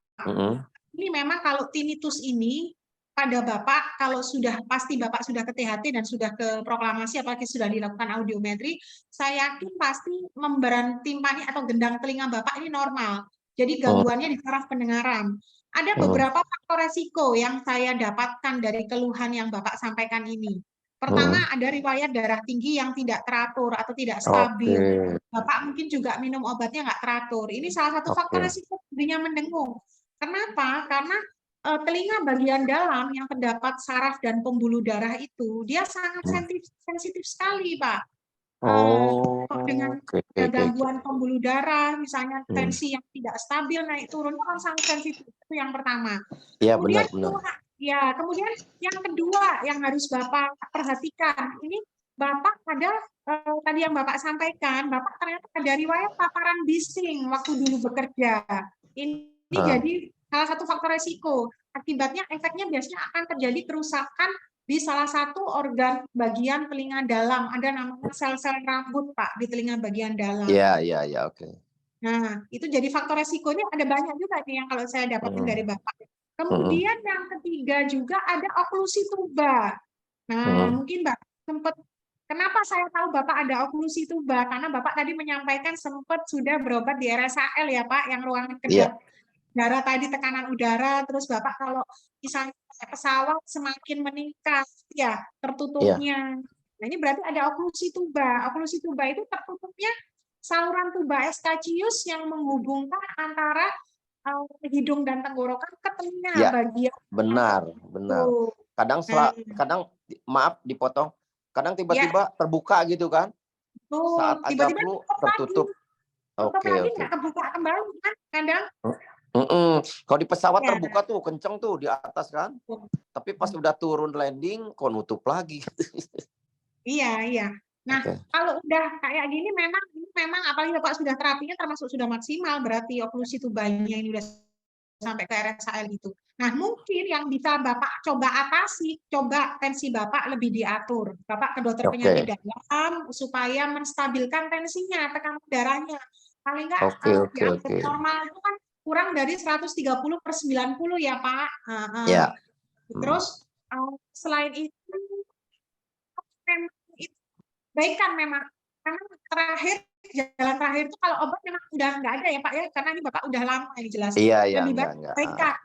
Ini memang kalau tinnitus ini pada Bapak, kalau sudah pasti Bapak sudah ke THT dan sudah ke proklamasi, apalagi sudah dilakukan audiometri, saya yakin pasti membran timpani atau gendang telinga Bapak ini normal. Jadi gangguannya di saraf pendengaran. Ada beberapa faktor resiko yang saya dapatkan dari keluhan yang Bapak sampaikan ini. Pertama, ada riwayat darah tinggi yang tidak teratur atau tidak stabil. Bapak mungkin juga minum obatnya nggak teratur. Ini salah satu faktor resiko jadinya mendengung. Kenapa? Karena telinga bagian dalam yang terdapat saraf dan pembuluh darah itu, dia sangat sensitif sekali, Pak. Dengan gangguan pembuluh darah, misalnya tensi yang tidak stabil naik turun, itu kan sangat sensitif. Itu yang pertama. Iya, Kemudian, benar. kemudian yang kedua yang harus Bapak perhatikan, ini Bapak ada tadi yang Bapak sampaikan, Bapak ternyata ada riwayat paparan bising waktu dulu bekerja. Ini jadi salah satu faktor resiko. Akibatnya efeknya biasanya akan terjadi kerusakan di salah satu organ bagian telinga dalam. Ada namanya sel-sel rambut, Pak, di telinga bagian dalam. Iya, oke. Nah, itu jadi faktor resikonya ada banyak juga nih yang kalau saya dapatin dari Bapak. Kemudian yang ketiga juga ada oklusi tuba. Nah, mungkin Bapak sempat, kenapa saya tahu Bapak ada oklusi tuba? Karena Bapak tadi menyampaikan sempat sudah berobat di RSAL ya Pak, yang ruangan kedap darah tadi, tekanan udara, terus Bapak kalau misalnya pesawat semakin meningkat, ya tertutupnya. Nah, ini berarti ada oklusi tuba. Oklusi tuba itu tertutupnya saluran tuba eskachius yang menghubungkan antara hidung dan tenggorokan ke telinga bagian. Benar. Kadang maaf dipotong, kadang tiba-tiba terbuka gitu kan? Saat ada flu tertutup. Oke. Nggak kebuka kembali kan kadang. Kalau di pesawat terbuka tuh kenceng tuh di atas kan, tapi pas udah turun landing kok nutup lagi. Iya. Nah, kalau udah kayak gini memang apalagi Bapak sudah terapinya termasuk sudah maksimal, berarti oklusi tubanya ini udah sampai ke RSAL itu. Nah, mungkin yang bisa Bapak coba atasi, coba tensi Bapak lebih diatur. Bapak ke dokter penyakit dalam supaya menstabilkan tensinya, tekanan darahnya. Paling nggak normal itu kan kurang dari 130/90 ya Pak. Terus selain itu baikan memang karena jalan terakhir itu kalau obat memang udah nggak ada ya Pak ya, karena ini Bapak udah lama ini jelas. Lebih baik abaikan.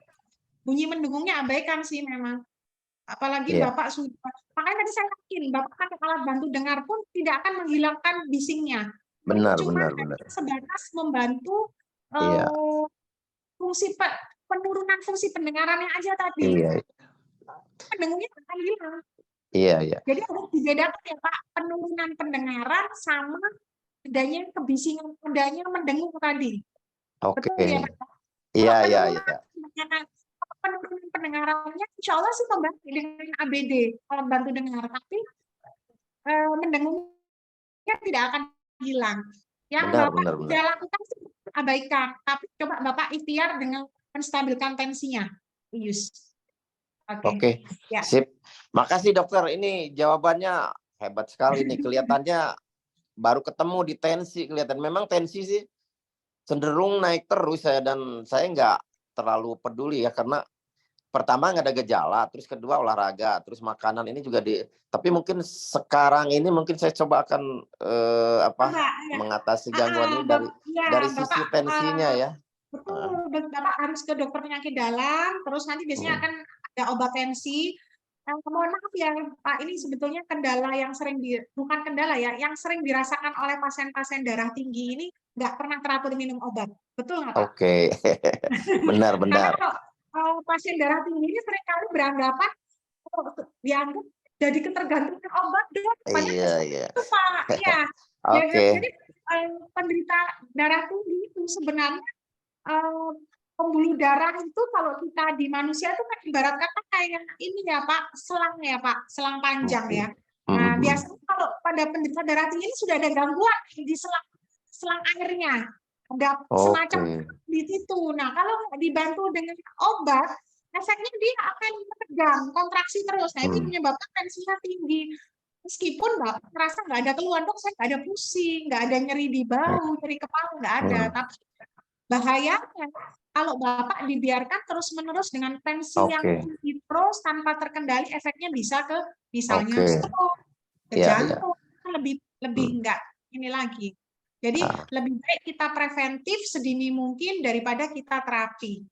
Bunyi mendengungnya abaikan sih memang. Apalagi Bapak sudah, makanya tadi saya yakin Bapak pakai alat bantu dengar pun tidak akan menghilangkan bisingnya. Benar. Sebatas membantu fungsi penurunan fungsi pendengarannya aja tadi. Pendengungnya akan hilang. Iya. Jadi harus dibedakan ya Pak, penurunan pendengaran sama adanya kebisingan, adanya mendengung tadi. Betul ya Pak? Iya. Penurunan pendengarannya insya Allah sih kembali dengan ABD, alat bantu dengar, tapi mendengungnya tidak akan hilang. Yang Bapak tidak lakukan sih abaikan, tapi coba Bapak ikhtiar dengan menstabilkan tensinya. Oke. Sip. Makasih dokter, ini jawabannya hebat sekali nih. Kelihatannya baru ketemu di tensi, kelihatan memang tensi sih cenderung naik terus dan saya nggak terlalu peduli ya, karena pertama nggak ada gejala, terus kedua olahraga, terus makanan ini juga tapi mungkin sekarang ini mungkin saya coba akan mengatasi gangguan ini dari sisi tensinya ya. Betul, Bapak harus ke dokter penyakit dalam, terus nanti biasanya akan ada obat tensi. Mohon maaf ya Pak, ini sebetulnya kendala yang bukan kendala ya, yang sering dirasakan oleh pasien-pasien darah tinggi ini nggak pernah teratur minum obat, betul nggak Pak? Oke. Benar. Karena pasien darah tinggi ini seringkali beranggapan dianggap jadi ketergantungan obat dong. Iya. Itu Pak, iya. Jadi penderita darah tinggi itu sebenarnya pembuluh darah itu kalau kita di manusia itu kan ibarat kata kayak ini ya Pak, selang ya Pak, selang panjang ya. Nah, biasanya kalau pada penderita darah tinggi ini sudah ada gangguan di selang airnya. Ada semacam di situ. Nah, kalau dibantu dengan obat, efeknya dia akan tegang, kontraksi terus. Nah, itu menyebabkan tensinya tinggi. Meskipun Bapak merasa nggak ada keluhan, dok, saya nggak ada pusing, nggak ada nyeri di bahu, nyeri kepala, nggak ada. Tapi bahayanya kalau Bapak dibiarkan terus-menerus dengan tensi yang tinggi terus tanpa terkendali, efeknya bisa ke misalnya stroke, ke jantung, lebih enggak ini lagi. Jadi lebih baik kita preventif sedini mungkin daripada kita terapi.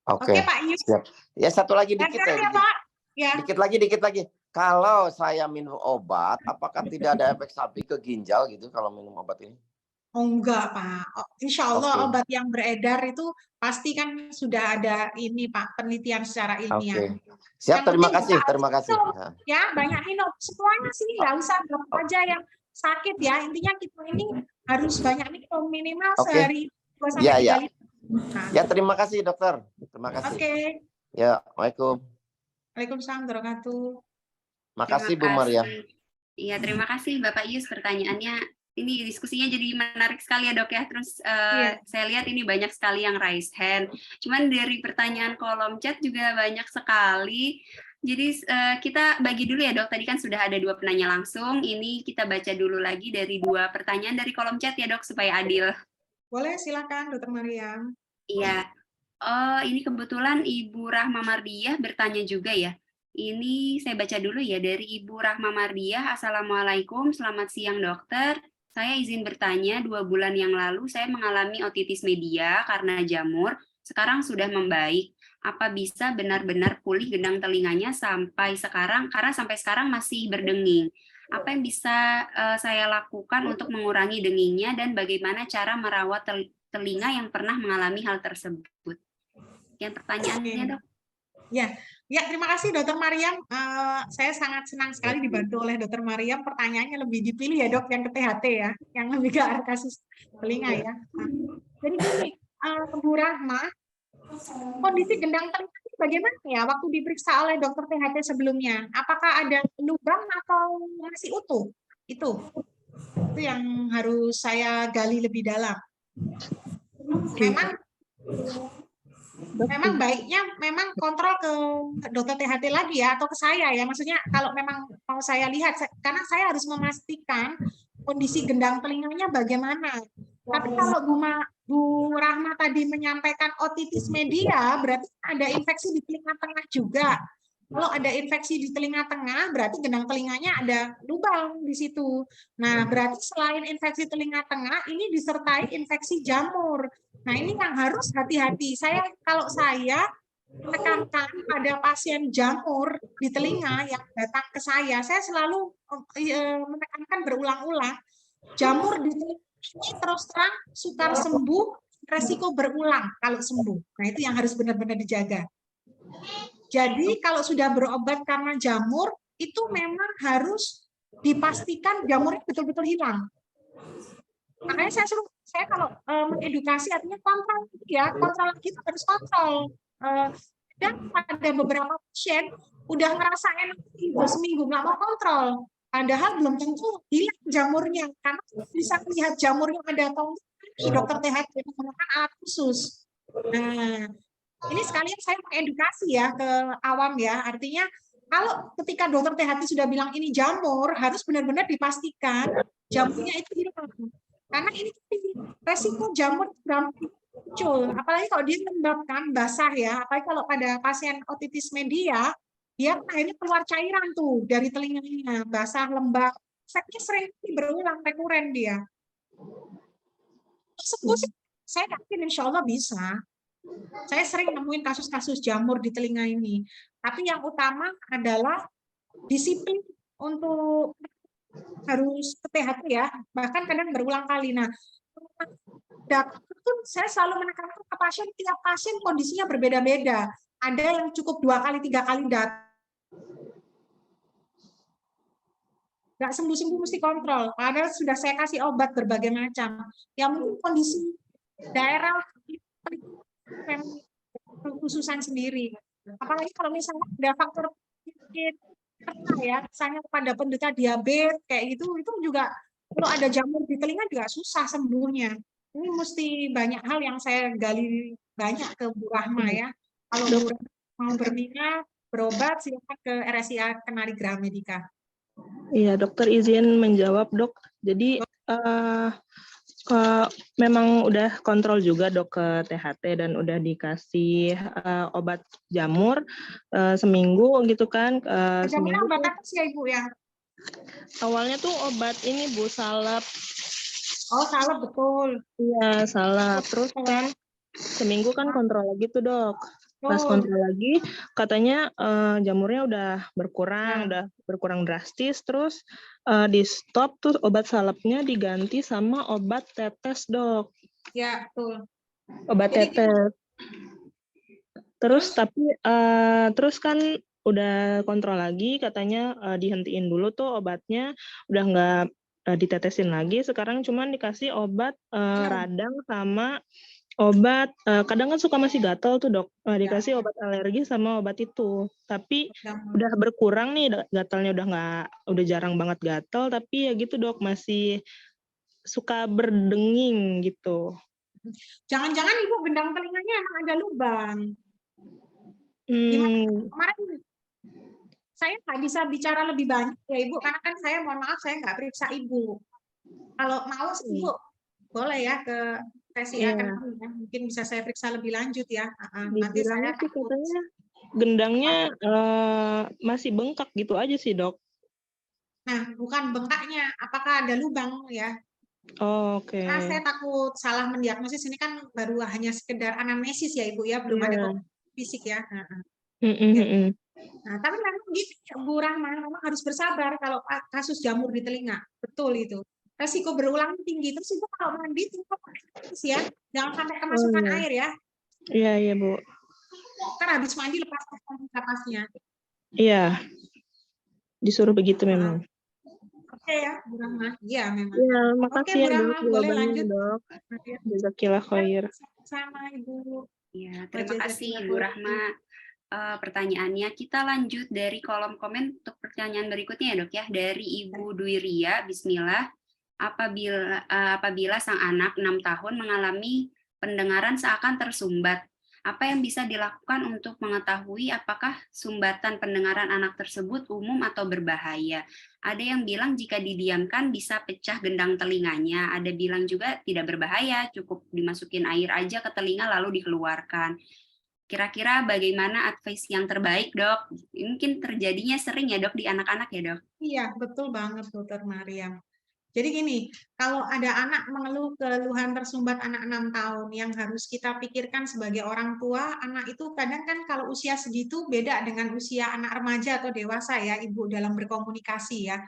Oke, Pak Yus. Ya, satu lagi dikit ya. Pak. Ya. Dikit lagi. Kalau saya minum obat, apakah tidak ada efek samping ke ginjal gitu kalau minum obat ini? Oh, enggak, Pak. Insya Allah obat yang beredar itu pasti kan sudah ada ini, Pak, penelitian secara ilmiah. Siap, terima kasih. Ya, banyak minum. Semuanya sih, nggak usah berapa aja yang sakit ya. Intinya kita ini harus banyak minum, minimal sehari 2-3 liter. Ya, terima kasih, dokter. Terima kasih. Ya, Waalaikumsalam. Waalaikumsalam warahmatullahi wabarakatuh. Makasih Bu Maria. Iya, terima kasih Bapak Yus pertanyaannya. Ini diskusinya jadi menarik sekali ya dok ya. Terus saya lihat ini banyak sekali yang raise hand. Cuman dari pertanyaan kolom chat juga banyak sekali. Jadi kita bagi dulu ya dok. Tadi kan sudah ada 2 penanya langsung. Ini kita baca dulu lagi dari 2 pertanyaan dari kolom chat ya dok supaya adil. Boleh, silakan Dokter Mariam. Iya. Ini kebetulan Ibu Rahma Mardiah bertanya juga ya. Ini saya baca dulu ya dari Ibu Rahma Mardiah. Assalamualaikum, selamat siang dokter. Saya izin bertanya, 2 bulan yang lalu saya mengalami otitis media karena jamur, sekarang sudah membaik. Apa bisa benar-benar pulih gendang telinganya sampai sekarang, karena sampai sekarang masih berdenging. Apa yang bisa saya lakukan untuk mengurangi dengingnya dan bagaimana cara merawat telinga yang pernah mengalami hal tersebut? Yang pertanyaannya dok. Ya, terima kasih Dokter Mariam. Saya sangat senang sekali dibantu oleh Dokter Mariam. Pertanyaannya lebih dipilih ya dok, yang ke THT ya, yang lebih ke arah kasus telinga ya. Jadi gini, Bu Rahma, kondisi gendang telinga bagaimana ya waktu diperiksa oleh dokter THT sebelumnya? Apakah ada lubang atau masih utuh? Itu yang harus saya gali lebih dalam. Memang baiknya memang kontrol ke dokter THT lagi ya, atau ke saya ya, maksudnya kalau memang mau saya lihat, karena saya harus memastikan kondisi gendang telinganya bagaimana. Tapi kalau Bu Rahma tadi menyampaikan otitis media, berarti ada infeksi di telinga tengah juga. Kalau ada infeksi di telinga tengah, berarti gendang telinganya ada lubang di situ. Nah, berarti selain infeksi telinga tengah, ini disertai infeksi jamur. Nah, ini yang harus hati-hati. Kalau saya menekankan pada pasien jamur di telinga yang datang ke saya selalu menekankan berulang-ulang, jamur di telinga ini terus terang sukar sembuh, resiko berulang kalau sembuh. Nah, itu yang harus benar-benar dijaga. Jadi kalau sudah berobat karena jamur, itu memang harus dipastikan jamurnya betul-betul hilang. Makanya saya kalau mengedukasi artinya kontrol ya, kontrol kita harus kontrol. Dan ada beberapa pasien udah ngerasa enak seminggu nggak mau kontrol, padahal belum tentu hilang jamurnya, karena bisa melihat jamurnya ada atau dokter THT menggunakan alat khusus. Nah, ini sekalian saya mengedukasi ya ke awam ya, artinya kalau ketika dokter THT sudah bilang ini jamur, harus benar-benar dipastikan jamurnya itu hilang. Karena ini resiko jamur muncul, apalagi kalau dia lembab kan, basah ya, apalagi kalau pada pasien otitis media, dia akhirnya keluar cairan tuh dari telinganya, basah, lembab, efeknya sering berulang, rekuren dia. Saya yakin insya Allah bisa. Saya sering nemuin kasus-kasus jamur di telinga ini. Tapi yang utama adalah disiplin untuk harus ke THT ya, bahkan kadang berulang kali. Nah, saya selalu menekankan ke pasien, tiap pasien kondisinya berbeda-beda. Ada yang cukup 2 kali, 3 kali datang. Nggak sembuh-sembuh mesti kontrol. Padahal sudah saya kasih obat berbagai macam. Ya mungkin kondisi daerah khususan sendiri. Apalagi kalau misalnya ada faktor penyakit ya, misalnya pada penderita diabetes kayak gitu, itu juga kalau ada jamur di telinga juga susah sembuhnya. Ini mesti banyak hal yang saya gali banyak ke Bu Rahma ya. Kalau Bu Rahma mau berminat berobat, silakan ke RSIA Kenali Graha Medica. Iya, dokter izin menjawab, dok. Jadi memang udah kontrol juga dok ke THT dan udah dikasih obat jamur seminggu gitu kan. Jamurnya Seminggu obat tuh, apa sih ya Ibu ya? awalnya tuh obat ini Bu, salep. Oh, salep betul. Iya, salep. Terus kan seminggu kan kontrol lagi tuh dok. Pas kontrol lagi katanya jamurnya udah berkurang drastis, terus di stop tuh obat salepnya diganti sama obat tetes dok. Ya, betul. Obat Jadi tetes. Terus tapi terus kan udah kontrol lagi, katanya dihentiin dulu tuh obatnya, udah nggak ditetesin lagi. Sekarang cuman dikasih obat radang sama obat, kadang kan suka masih gatal tuh dok, dikasih obat alergi sama obat itu. Tapi udah berkurang nih, gatalnya udah jarang banget gatal, tapi ya gitu dok, masih suka berdenging gitu. Jangan-jangan Ibu gendang telinganya emang ada lubang. Gimana? Kemarin saya nggak bisa bicara lebih banyak ya Ibu, karena kan saya mohon maaf saya nggak periksa Ibu. Kalau mau sih Ibu, boleh ya ke sesi akan ya. Mungkin bisa saya periksa lebih lanjut ya. Nanti saya sih katanya gendangnya masih bengkak gitu aja sih dok. Nah, bukan bengkaknya, apakah ada lubang ya? Oke. Karena saya takut salah mendiagnosis, ini kan baru hanya sekedar anamnesis ya Ibu ya, belum ada fisik ya. Nah, tapi memang gitu Bu Rahma, memang harus bersabar kalau kasus jamur di telinga, betul itu. Resiko berulang tinggi, terus Ibu kalau mandi itu ya, jangan sampai kemasukan air ya. Iya Bu. Ntar habis mandi lepas napasnya. Iya, disuruh begitu memang. Oke ya, Bu Rahma. Iya memang. Iya, makasih Bu ya Rahma, boleh lanjut. dok. Jazakillah khair. Sama Ibu. Ya, terima kasih Ibu Rahma. Pertanyaannya, kita lanjut dari kolom komen untuk pertanyaan berikutnya ya dok ya, dari Ibu Dwi Ria. Bismillah. Apabila sang anak 6 tahun mengalami pendengaran seakan tersumbat, apa yang bisa dilakukan untuk mengetahui apakah sumbatan pendengaran anak tersebut umum atau berbahaya? Ada yang bilang jika didiamkan bisa pecah gendang telinganya, ada bilang juga tidak berbahaya, cukup dimasukin air aja ke telinga lalu dikeluarkan. Kira-kira bagaimana advice yang terbaik, dok? Mungkin terjadinya sering ya, dok, di anak-anak ya, dok? Iya, betul banget, Dokter Mariam. Jadi gini, kalau ada anak mengeluh keluhan tersumbat anak 6 tahun, yang harus kita pikirkan sebagai orang tua, anak itu kadang kan kalau usia segitu beda dengan usia anak remaja atau dewasa ya, Ibu, dalam berkomunikasi ya.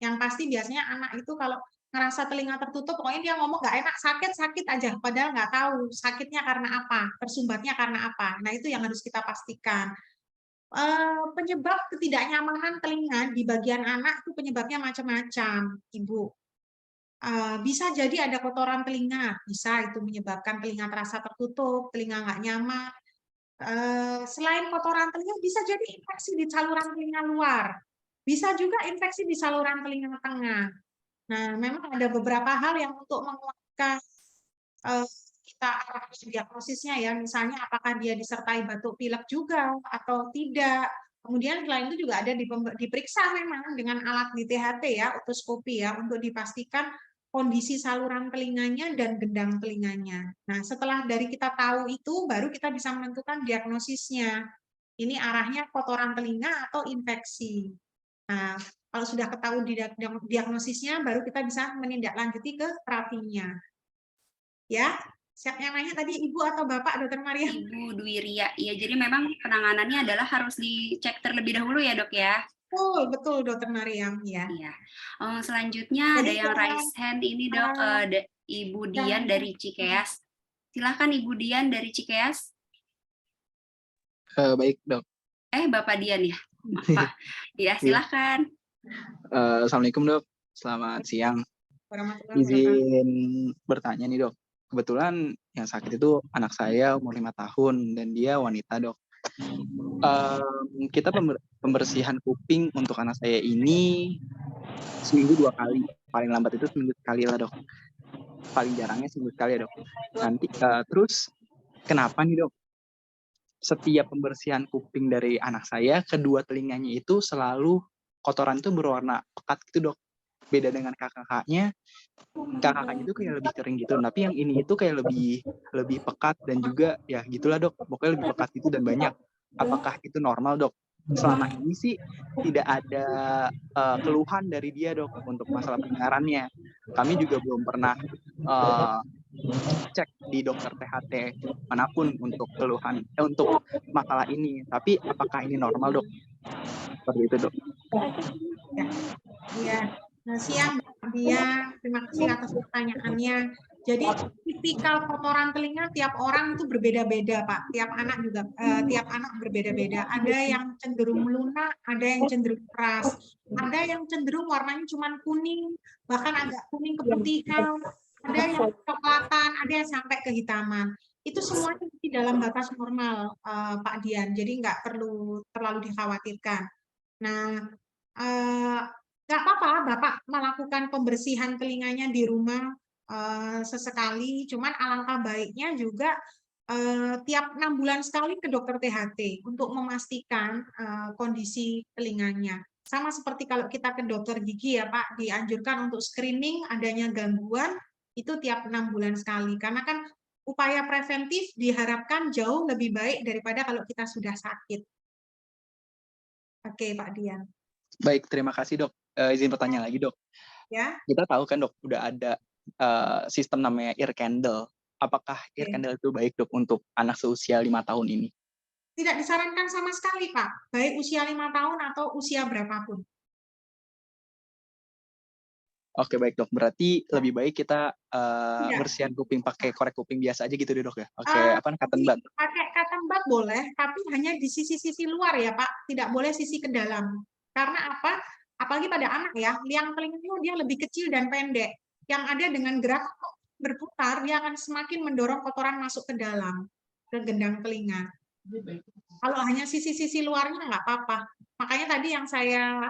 Yang pasti biasanya anak itu kalau ngerasa telinga tertutup, pokoknya dia ngomong nggak enak, sakit aja, padahal nggak tahu sakitnya karena apa, tersumbatnya karena apa. Nah, itu yang harus kita pastikan. Penyebab ketidaknyamanan telinga di bagian anak itu penyebabnya macam-macam, Ibu. Bisa jadi ada kotoran telinga, bisa itu menyebabkan telinga terasa tertutup, telinga nggak nyaman. Selain kotoran telinga, bisa jadi infeksi di saluran telinga luar. Bisa juga infeksi di saluran telinga tengah. Nah, memang ada beberapa hal yang untuk menguatkan kita arahkan diagnosisnya ya, misalnya apakah dia disertai batuk pilek juga atau tidak. Kemudian selain itu juga ada diperiksa memang dengan alat di THT ya, otoskopi ya, untuk dipastikan kondisi saluran telinganya dan gendang telinganya. Nah, setelah dari kita tahu itu, baru kita bisa menentukan diagnosisnya. Ini arahnya kotoran telinga atau infeksi. Nah, kalau sudah ketahui diagnosisnya, baru kita bisa menindaklanjuti ke terapinya. Ya, siapa yang nanya tadi, Ibu atau Bapak, Dokter Maria? Ibu Dwi Ria. Ya, jadi memang penanganannya adalah harus dicek terlebih dahulu ya, dok ya? Betul, Dokter Mariam. Ya. Iya. Selanjutnya ada yang raise hand ini, dok. Ibu Dian dari Cikeas. Silakan Ibu Dian dari Cikeas. Baik, dok. Bapak Dian ya? Maaf, Pak. Ya, silakan. Assalamualaikum, dok. Selamat siang. Izin bertanya nih, dok. Kebetulan yang sakit itu anak saya umur 5 tahun dan dia wanita, dok. Kita pembersihan kuping untuk anak saya ini seminggu 2 kali. Paling lambat itu seminggu sekali lah, dok. Paling jarangnya seminggu sekali ya, dok. Nanti terus kenapa nih, dok? Setiap pembersihan kuping dari anak saya, kedua telinganya itu selalu kotoran itu berwarna pekat gitu dok. Beda dengan kakak-kakaknya itu kayak lebih kering gitu. Tapi yang ini itu kayak lebih pekat dan juga ya gitulah dok. Pokoknya lebih pekat gitu dan banyak. Apakah itu normal dok? Selama ini sih tidak ada keluhan dari dia dok untuk masalah pendengarannya. Kami juga belum pernah cek di dokter THT manapun untuk keluhan untuk masalah ini. Tapi apakah ini normal dok? Seperti itu dok. Ya, siang Mbak Dia, terima kasih atas pertanyaannya. Jadi tipikal kotoran telinga tiap orang itu berbeda-beda Pak. Tiap anak juga tiap anak berbeda-beda. Ada yang cenderung melunak, ada yang cenderung keras, ada yang cenderung warnanya cuma kuning, bahkan agak kuning keputihan, ada yang coklatan, ada yang sampai kehitaman. Itu semuanya di dalam batas normal Pak Dian. Jadi nggak perlu terlalu dikhawatirkan. Nah, nggak apa-apa Bapak melakukan pembersihan telinganya di rumah sesekali, cuman alangkah baiknya juga tiap 6 bulan sekali ke dokter THT untuk memastikan kondisi telinganya. Sama seperti kalau kita ke dokter gigi ya Pak, dianjurkan untuk screening adanya gangguan itu tiap 6 bulan sekali, karena kan upaya preventif diharapkan jauh lebih baik daripada kalau kita sudah sakit. Oke Pak Dian. Baik, terima kasih dok. Izin bertanya lagi dok. Ya. Kita tahu kan dok, udah ada sistem namanya ear candle. Apakah ear candle itu baik dok untuk anak seusia 5 tahun ini? Tidak disarankan sama sekali Pak, baik usia 5 tahun atau usia berapapun. Oke baik dok, berarti lebih baik kita bersihan kuping pakai korek kuping biasa aja gitu deh dok ya? Oke, cotton bud? Pakai cotton bud boleh, tapi hanya di sisi-sisi luar ya Pak, tidak boleh sisi ke dalam. Karena apa? Apalagi pada anak ya, liang telinganya dia lebih kecil dan pendek. Yang ada dengan gerak berputar, dia akan semakin mendorong kotoran masuk ke dalam, ke gendang telinga. Kalau hanya sisi-sisi luarnya nggak apa-apa. Makanya tadi yang saya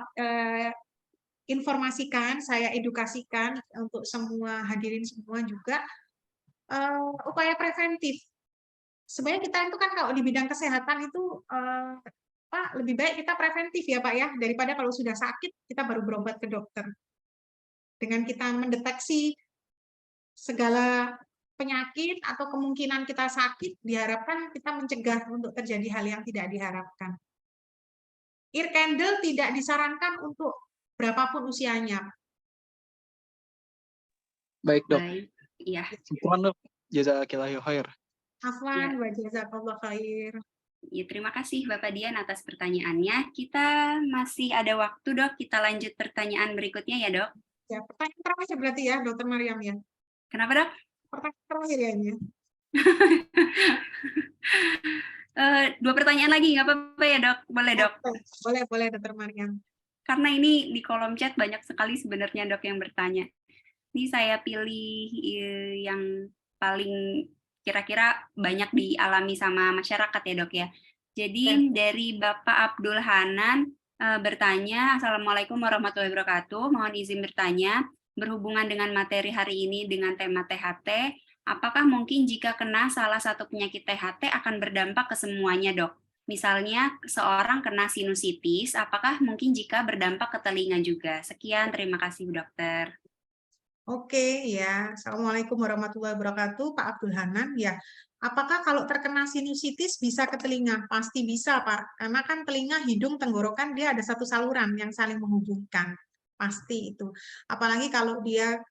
informasikan, saya edukasikan untuk semua hadirin semua juga, upaya preventif. Sebenarnya kita itu kan kalau di bidang kesehatan itu Pak, lebih baik kita preventif ya Pak ya, daripada kalau sudah sakit kita baru berobat ke dokter. Dengan kita mendeteksi segala penyakit atau kemungkinan kita sakit, diharapkan kita mencegah untuk terjadi hal yang tidak diharapkan. Ear candle tidak disarankan untuk berapapun usianya. Baik dok. Iya. Syukran dok. Jazakallahu khair. Afwan wa jazakallahu khair. Ya, terima kasih Bapak Dian atas pertanyaannya. Kita masih ada waktu dok, kita lanjut pertanyaan berikutnya ya dok. Ya, pertanyaan terakhir berarti ya Dokter Mariam ya. Kenapa dok? Pertanyaan terakhir ya ini. 2 pertanyaan lagi nggak apa-apa ya dok? Boleh dok? Boleh Dokter Mariam. Karena ini di kolom chat banyak sekali sebenarnya dok yang bertanya. Ini saya pilih yang paling kira-kira banyak dialami sama masyarakat ya dok ya. Jadi dari Bapak Abdul Hanan bertanya, Assalamualaikum warahmatullahi wabarakatuh. Mohon izin bertanya, berhubungan dengan materi hari ini dengan tema THT, apakah mungkin jika kena salah satu penyakit THT akan berdampak ke semuanya dok? Misalnya seorang kena sinusitis, apakah mungkin jika berdampak ke telinga juga? Sekian, terima kasih dokter. Oke ya, Assalamualaikum warahmatullahi wabarakatuh, Pak Abdul Hanan. Ya, apakah kalau terkena sinusitis bisa ke telinga? Pasti bisa, Pak. Karena kan telinga, hidung, tenggorokan dia ada satu saluran yang saling menghubungkan. Pasti itu. Apalagi kalau dia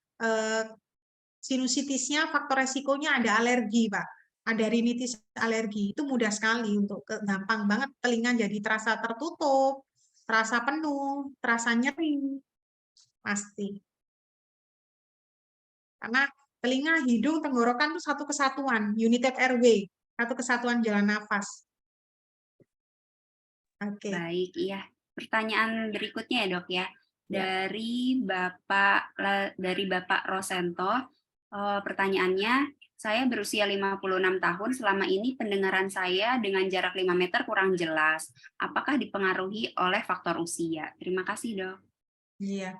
sinusitisnya, faktor resikonya ada alergi, Pak. Ada rinitis alergi. Itu mudah sekali untuk gampang banget telinga jadi terasa tertutup, terasa penuh, terasa nyeri. Pasti. Karena telinga, hidung, tenggorokan itu satu kesatuan, united airway, satu kesatuan jalan nafas. Oke. Baik, iya. Pertanyaan berikutnya ya dok ya. Dari Bapak Rosento, pertanyaannya, saya berusia 56 tahun, selama ini pendengaran saya dengan jarak 5 meter kurang jelas. Apakah dipengaruhi oleh faktor usia? Terima kasih dok. Iya.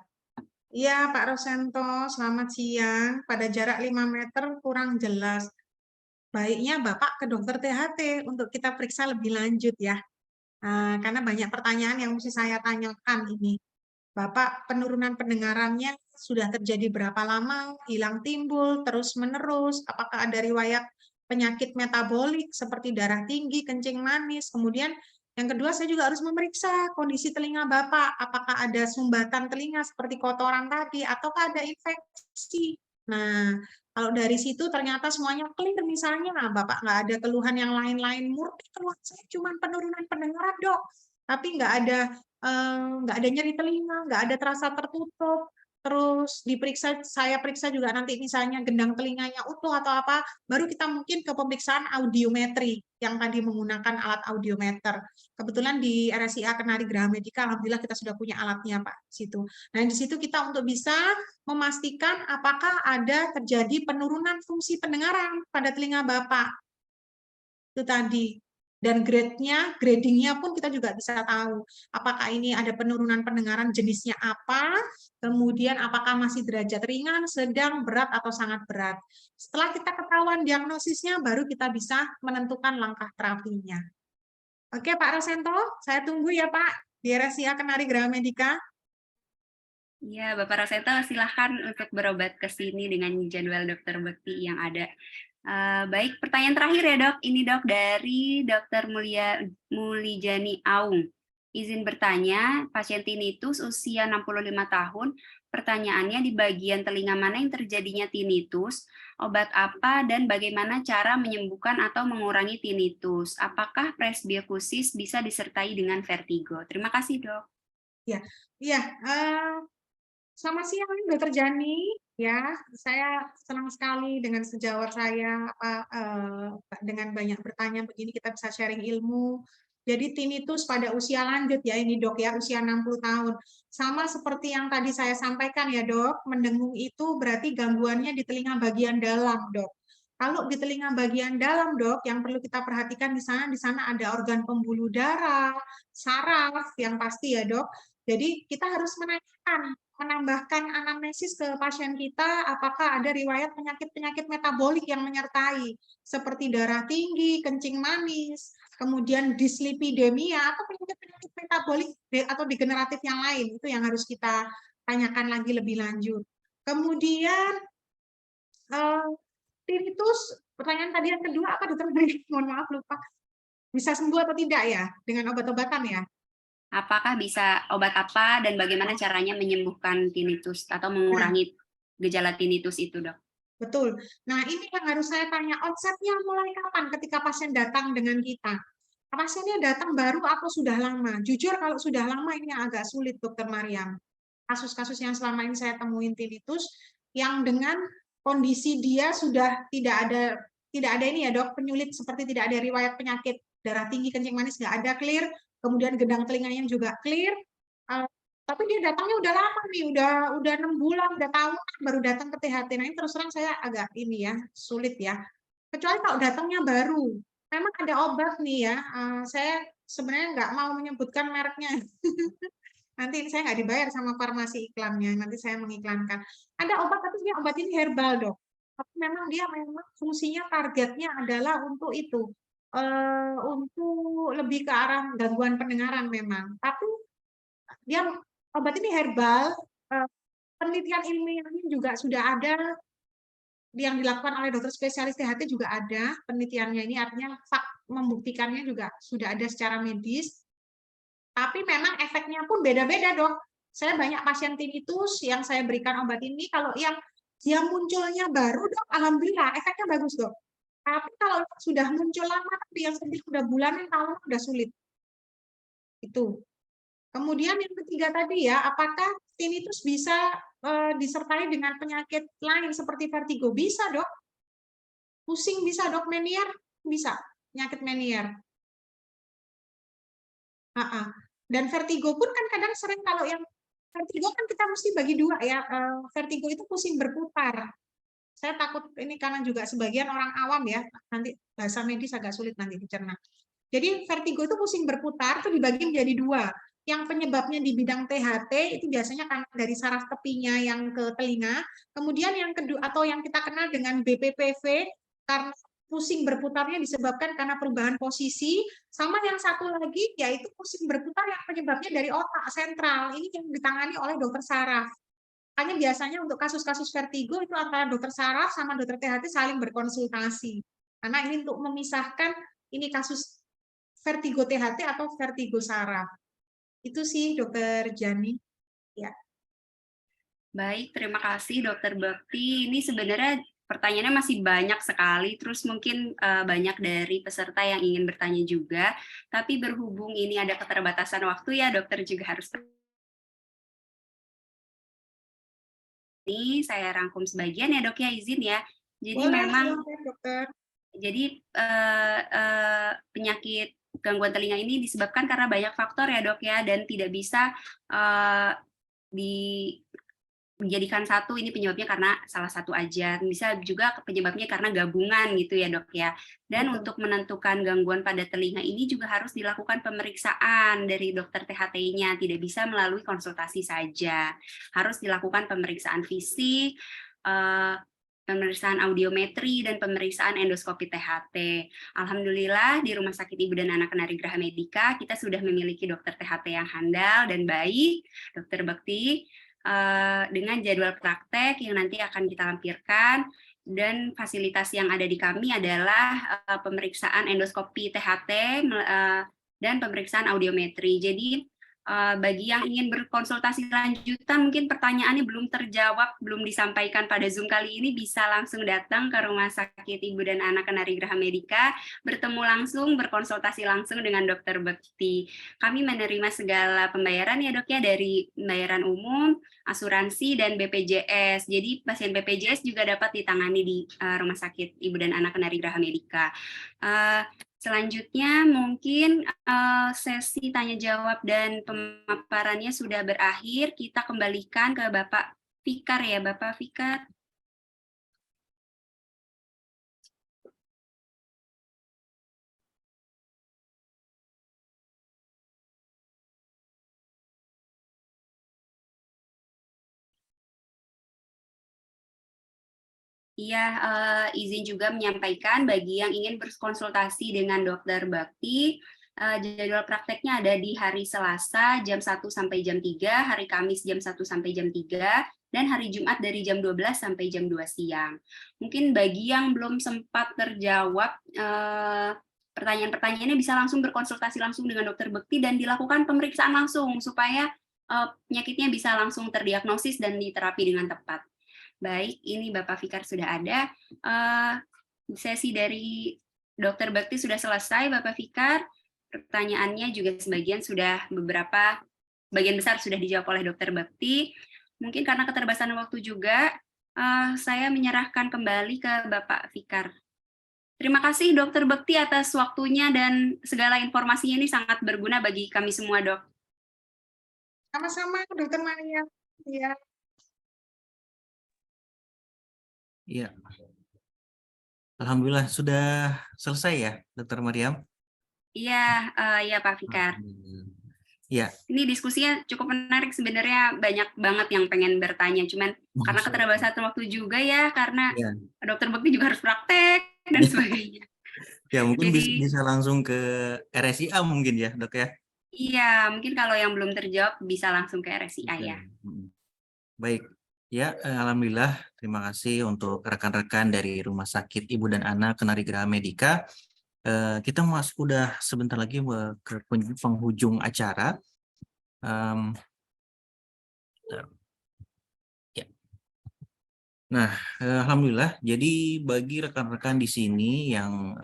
Iya, Pak Rosento, selamat siang. Pada jarak 5 meter kurang jelas. Baiknya Bapak ke dokter THT untuk kita periksa lebih lanjut ya. Karena banyak pertanyaan yang mesti saya tanyakan ini. Bapak penurunan pendengarannya sudah terjadi berapa lama, hilang timbul, terus-menerus, apakah ada riwayat penyakit metabolik seperti darah tinggi, kencing manis. Kemudian yang kedua, saya juga harus memeriksa kondisi telinga Bapak, apakah ada sumbatan telinga seperti kotoran tadi, ataukah ada infeksi. Nah, kalau dari situ ternyata semuanya clear misalnya, nah, Bapak nggak ada keluhan yang lain-lain, murni keluhan saya cuma penurunan pendengaran, Dok. Tapi nggak ada nyeri telinga, nggak ada terasa tertutup, terus diperiksa, saya periksa juga nanti misalnya gendang telinganya utuh atau apa, baru kita mungkin ke pemeriksaan audiometri yang tadi menggunakan alat audiometer. Kebetulan di RSIA Kenari Grahamedika, alhamdulillah kita sudah punya alatnya Pak di situ. Nah di situ kita untuk bisa memastikan apakah ada terjadi penurunan fungsi pendengaran pada telinga Bapak. Itu tadi. Dan grade-nya, grading-nya pun kita juga bisa tahu. Apakah ini ada penurunan pendengaran jenisnya apa, kemudian apakah masih derajat ringan, sedang, berat, atau sangat berat. Setelah kita ketahuan diagnosisnya, baru kita bisa menentukan langkah terapinya. Oke Pak Rosento, saya tunggu ya Pak, di RSIA Kenari Grahamedika. Ya, Bapak Rosento silahkan untuk berobat ke sini dengan jadwal Dokter Bekti yang ada. Baik, pertanyaan terakhir ya dok. Ini dok dari Dr. Mulijani Aung. Izin bertanya, pasien tinnitus usia 65 tahun, pertanyaannya di bagian telinga mana yang terjadinya tinnitus, obat apa, dan bagaimana cara menyembuhkan atau mengurangi tinnitus? Apakah presbiokusis bisa disertai dengan vertigo? Terima kasih dok. Ya, selamat siang Dr. Jani. Ya, saya senang sekali dengan sejawat saya dengan banyak bertanya begini kita bisa sharing ilmu. Jadi tinnitus pada usia lanjut ya ini dok ya, usia 60 tahun. Sama seperti yang tadi saya sampaikan ya dok, mendengung itu berarti gangguannya di telinga bagian dalam dok. Kalau di telinga bagian dalam dok, yang perlu kita perhatikan di sana ada organ pembuluh darah, saraf yang pasti ya dok. Jadi kita harus menambahkan anamnesis ke pasien kita apakah ada riwayat penyakit-penyakit metabolik yang menyertai seperti darah tinggi, kencing manis, kemudian dislipidemia atau penyakit-penyakit metabolik atau degeneratif yang lain. Itu yang harus kita tanyakan lagi lebih lanjut. Kemudian tinnitus, pertanyaan tadi yang kedua apa dokter? Mohon maaf lupa. Bisa sembuh atau tidak ya dengan obat-obatan ya? Apakah bisa obat apa dan bagaimana caranya menyembuhkan tinnitus atau mengurangi gejala tinnitus itu, dok? Betul. Nah, ini yang harus saya tanya, onsetnya mulai kapan ketika pasien datang dengan kita? Pasiennya datang baru atau sudah lama? Jujur kalau sudah lama ini agak sulit, Dokter Mariam. Kasus-kasus yang selama ini saya temuin tinnitus yang dengan kondisi dia sudah tidak ada ini ya, Dok, penyulit seperti tidak ada riwayat penyakit darah tinggi, kencing manis nggak ada, clear. Kemudian gendang telinganya juga clear, tapi dia datangnya udah lama nih, udah 6 bulan, udah tahunan baru datang ke THT. Nah ini terus terang saya agak ini ya, sulit ya. Kecuali kalau datangnya baru, memang ada obat nih ya, saya sebenarnya nggak mau menyebutkan mereknya. Nanti saya nggak dibayar sama farmasi iklannya, nanti saya mengiklankan. Ada obat, tapi dia obat ini herbal dok. Tapi memang dia memang fungsinya targetnya adalah untuk itu, untuk lebih ke arah gangguan pendengaran memang. Tapi dia obat ini herbal, penelitian ilmiahnya juga sudah ada yang dilakukan oleh dokter spesialis THT juga ada penelitiannya ini, artinya membuktikannya juga sudah ada secara medis. Tapi memang efeknya pun beda-beda dok. Saya banyak pasien tinnitus yang saya berikan obat ini, kalau yang dia munculnya baru dok, alhamdulillah efeknya bagus dok. Tapi kalau sudah muncul lama, tapi yang sudah bulanan, tahun sudah sulit. Itu. Kemudian yang ketiga tadi ya, apakah tinnitus bisa disertai dengan penyakit lain seperti vertigo? Bisa dok. Pusing bisa dok, Meniere bisa, penyakit Meniere. Dan vertigo pun kan kadang sering kalau yang vertigo kan kita mesti bagi dua ya. Vertigo itu pusing berputar. Saya takut ini karena juga sebagian orang awam ya, nanti bahasa medis agak sulit nanti dicerna. Jadi vertigo itu pusing berputar itu dibagi menjadi dua. Yang penyebabnya di bidang THT itu biasanya karena dari saraf tepinya yang ke telinga. Kemudian yang kedua atau yang kita kenal dengan BPPV karena pusing berputarnya disebabkan karena perubahan posisi, sama yang satu lagi yaitu pusing berputar yang penyebabnya dari otak sentral. Ini yang ditangani oleh dokter saraf. Hanya biasanya untuk kasus-kasus vertigo itu antara dokter saraf sama dokter THT saling berkonsultasi. Karena ini untuk memisahkan ini kasus vertigo THT atau vertigo saraf. Itu sih dokter Jani. Ya. Baik, terima kasih Dokter Bekti. Ini sebenarnya pertanyaannya masih banyak sekali, terus mungkin banyak dari peserta yang ingin bertanya juga, tapi berhubung ini ada keterbatasan waktu ya, dokter juga harus. Ini saya rangkum sebagian ya dok ya, izin ya. Jadi Boleh, memang, dokter. Jadi penyakit gangguan telinga ini disebabkan karena banyak faktor ya dok ya, dan tidak bisa dijadikan satu ini penyebabnya karena salah satu aja, bisa juga penyebabnya karena gabungan gitu ya dok ya. Dan untuk menentukan gangguan pada telinga ini juga harus dilakukan pemeriksaan dari dokter THT-nya, tidak bisa melalui konsultasi saja, harus dilakukan pemeriksaan fisik, pemeriksaan audiometri, dan pemeriksaan endoskopi THT. Alhamdulillah di Rumah Sakit Ibu dan Anak Kenari Graha Medica kita sudah memiliki dokter THT yang handal dan baik, Dokter Bekti, dengan jadwal praktek yang nanti akan kita lampirkan, dan fasilitas yang ada di kami adalah pemeriksaan endoskopi THT dan pemeriksaan audiometri. Jadi bagi yang ingin berkonsultasi lanjutan, mungkin pertanyaannya belum terjawab, belum disampaikan pada Zoom kali ini, bisa langsung datang ke Rumah Sakit Ibu dan Anak Kenari Graha Medica, bertemu langsung, berkonsultasi langsung dengan Dokter Bekti. Kami menerima segala pembayaran ya dok ya, dari pembayaran umum, asuransi, dan BPJS. Jadi pasien BPJS juga dapat ditangani di Rumah Sakit Ibu dan Anak Kenari Graha Medica. Selanjutnya mungkin sesi tanya jawab dan pemaparannya sudah berakhir. Kita kembalikan ke Bapak Fikar ya, Bapak Fikar. Iya, izin juga menyampaikan bagi yang ingin berkonsultasi dengan Dokter Bekti, jadwal prakteknya ada di hari Selasa jam 1 sampai jam 3, hari Kamis jam 1 sampai jam 3, dan hari Jumat dari jam 12 sampai jam 2 siang. Mungkin bagi yang belum sempat terjawab pertanyaan-pertanyaannya bisa langsung berkonsultasi langsung dengan Dokter Bekti dan dilakukan pemeriksaan langsung supaya penyakitnya bisa langsung terdiagnosis dan diterapi dengan tepat. Baik, ini Bapak Fikar sudah ada. Sesi dari Dokter Bekti sudah selesai, Bapak Fikar. Pertanyaannya juga sebagian bagian besar sudah dijawab oleh Dokter Bekti. Mungkin karena keterbatasan waktu juga, saya menyerahkan kembali ke Bapak Fikar. Terima kasih Dokter Bekti atas waktunya dan segala informasinya, ini sangat berguna bagi kami semua, Dok. Sama-sama, Dokter Maria. Ya. Iya. Alhamdulillah sudah selesai ya, Dokter Mariam? Iya, ya Pak Fikar. Iya. Ini diskusinya cukup menarik sebenarnya, banyak banget yang pengen bertanya, cuman karena keterbatasan waktu juga ya, karena Dokter Bekti juga harus praktek dan sebagainya. Ya mungkin Jadi, bisa langsung ke RSIA mungkin ya dok ya? Iya, mungkin kalau yang belum terjawab bisa langsung ke RSIA ya. Baik. Ya, alhamdulillah. Terima kasih untuk rekan-rekan dari Rumah Sakit Ibu dan Anak Kenari Graha Medica. Kita udah sebentar lagi ke penghujung acara. Ya. Nah, alhamdulillah. Jadi bagi rekan-rekan di sini yang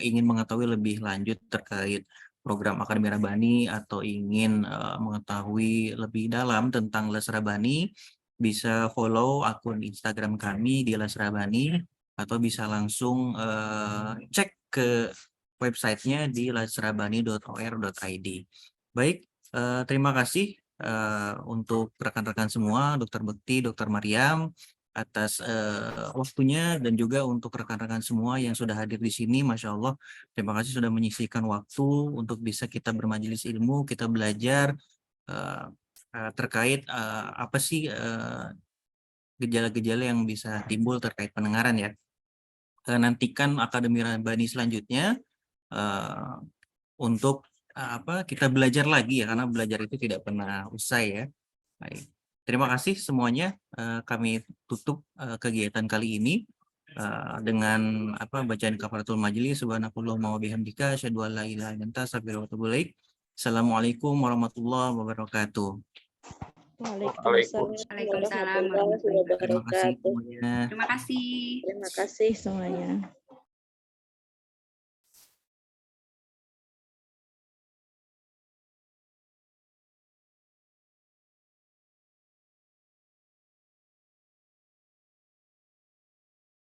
ingin mengetahui lebih lanjut terkait program Akademi Rabbani atau ingin mengetahui lebih dalam tentang Les Rabbani, bisa follow akun Instagram kami di Les Rabbani atau bisa langsung cek ke websitenya di lesrabbani.or.id. Baik, terima kasih untuk rekan-rekan semua, Dokter Bekti, Dokter Mariam, atas waktunya, dan juga untuk rekan-rekan semua yang sudah hadir di sini. Masya Allah, terima kasih sudah menyisihkan waktu untuk bisa kita bermajelis ilmu, kita belajar terkait apa sih gejala-gejala yang bisa timbul terkait pendengaran ya. nantikan Akademi Rabbani selanjutnya untuk kita belajar lagi ya, karena belajar itu tidak pernah usai ya. Baik. Terima kasih semuanya. Kami tutup kegiatan kali ini dengan bacaan kafaratul majelis. Subhanakallahumma wa bihamdika asyhadu an la ilaha illa anta astaghfiruka wa atubu ilaik. Assalamualaikum warahmatullahi wabarakatuh. Waalaikumsalam Waalaikumsalam warahmatullahi Terima kasih wabarakatuh. semuanya. Terima kasih. Terima kasih semuanya.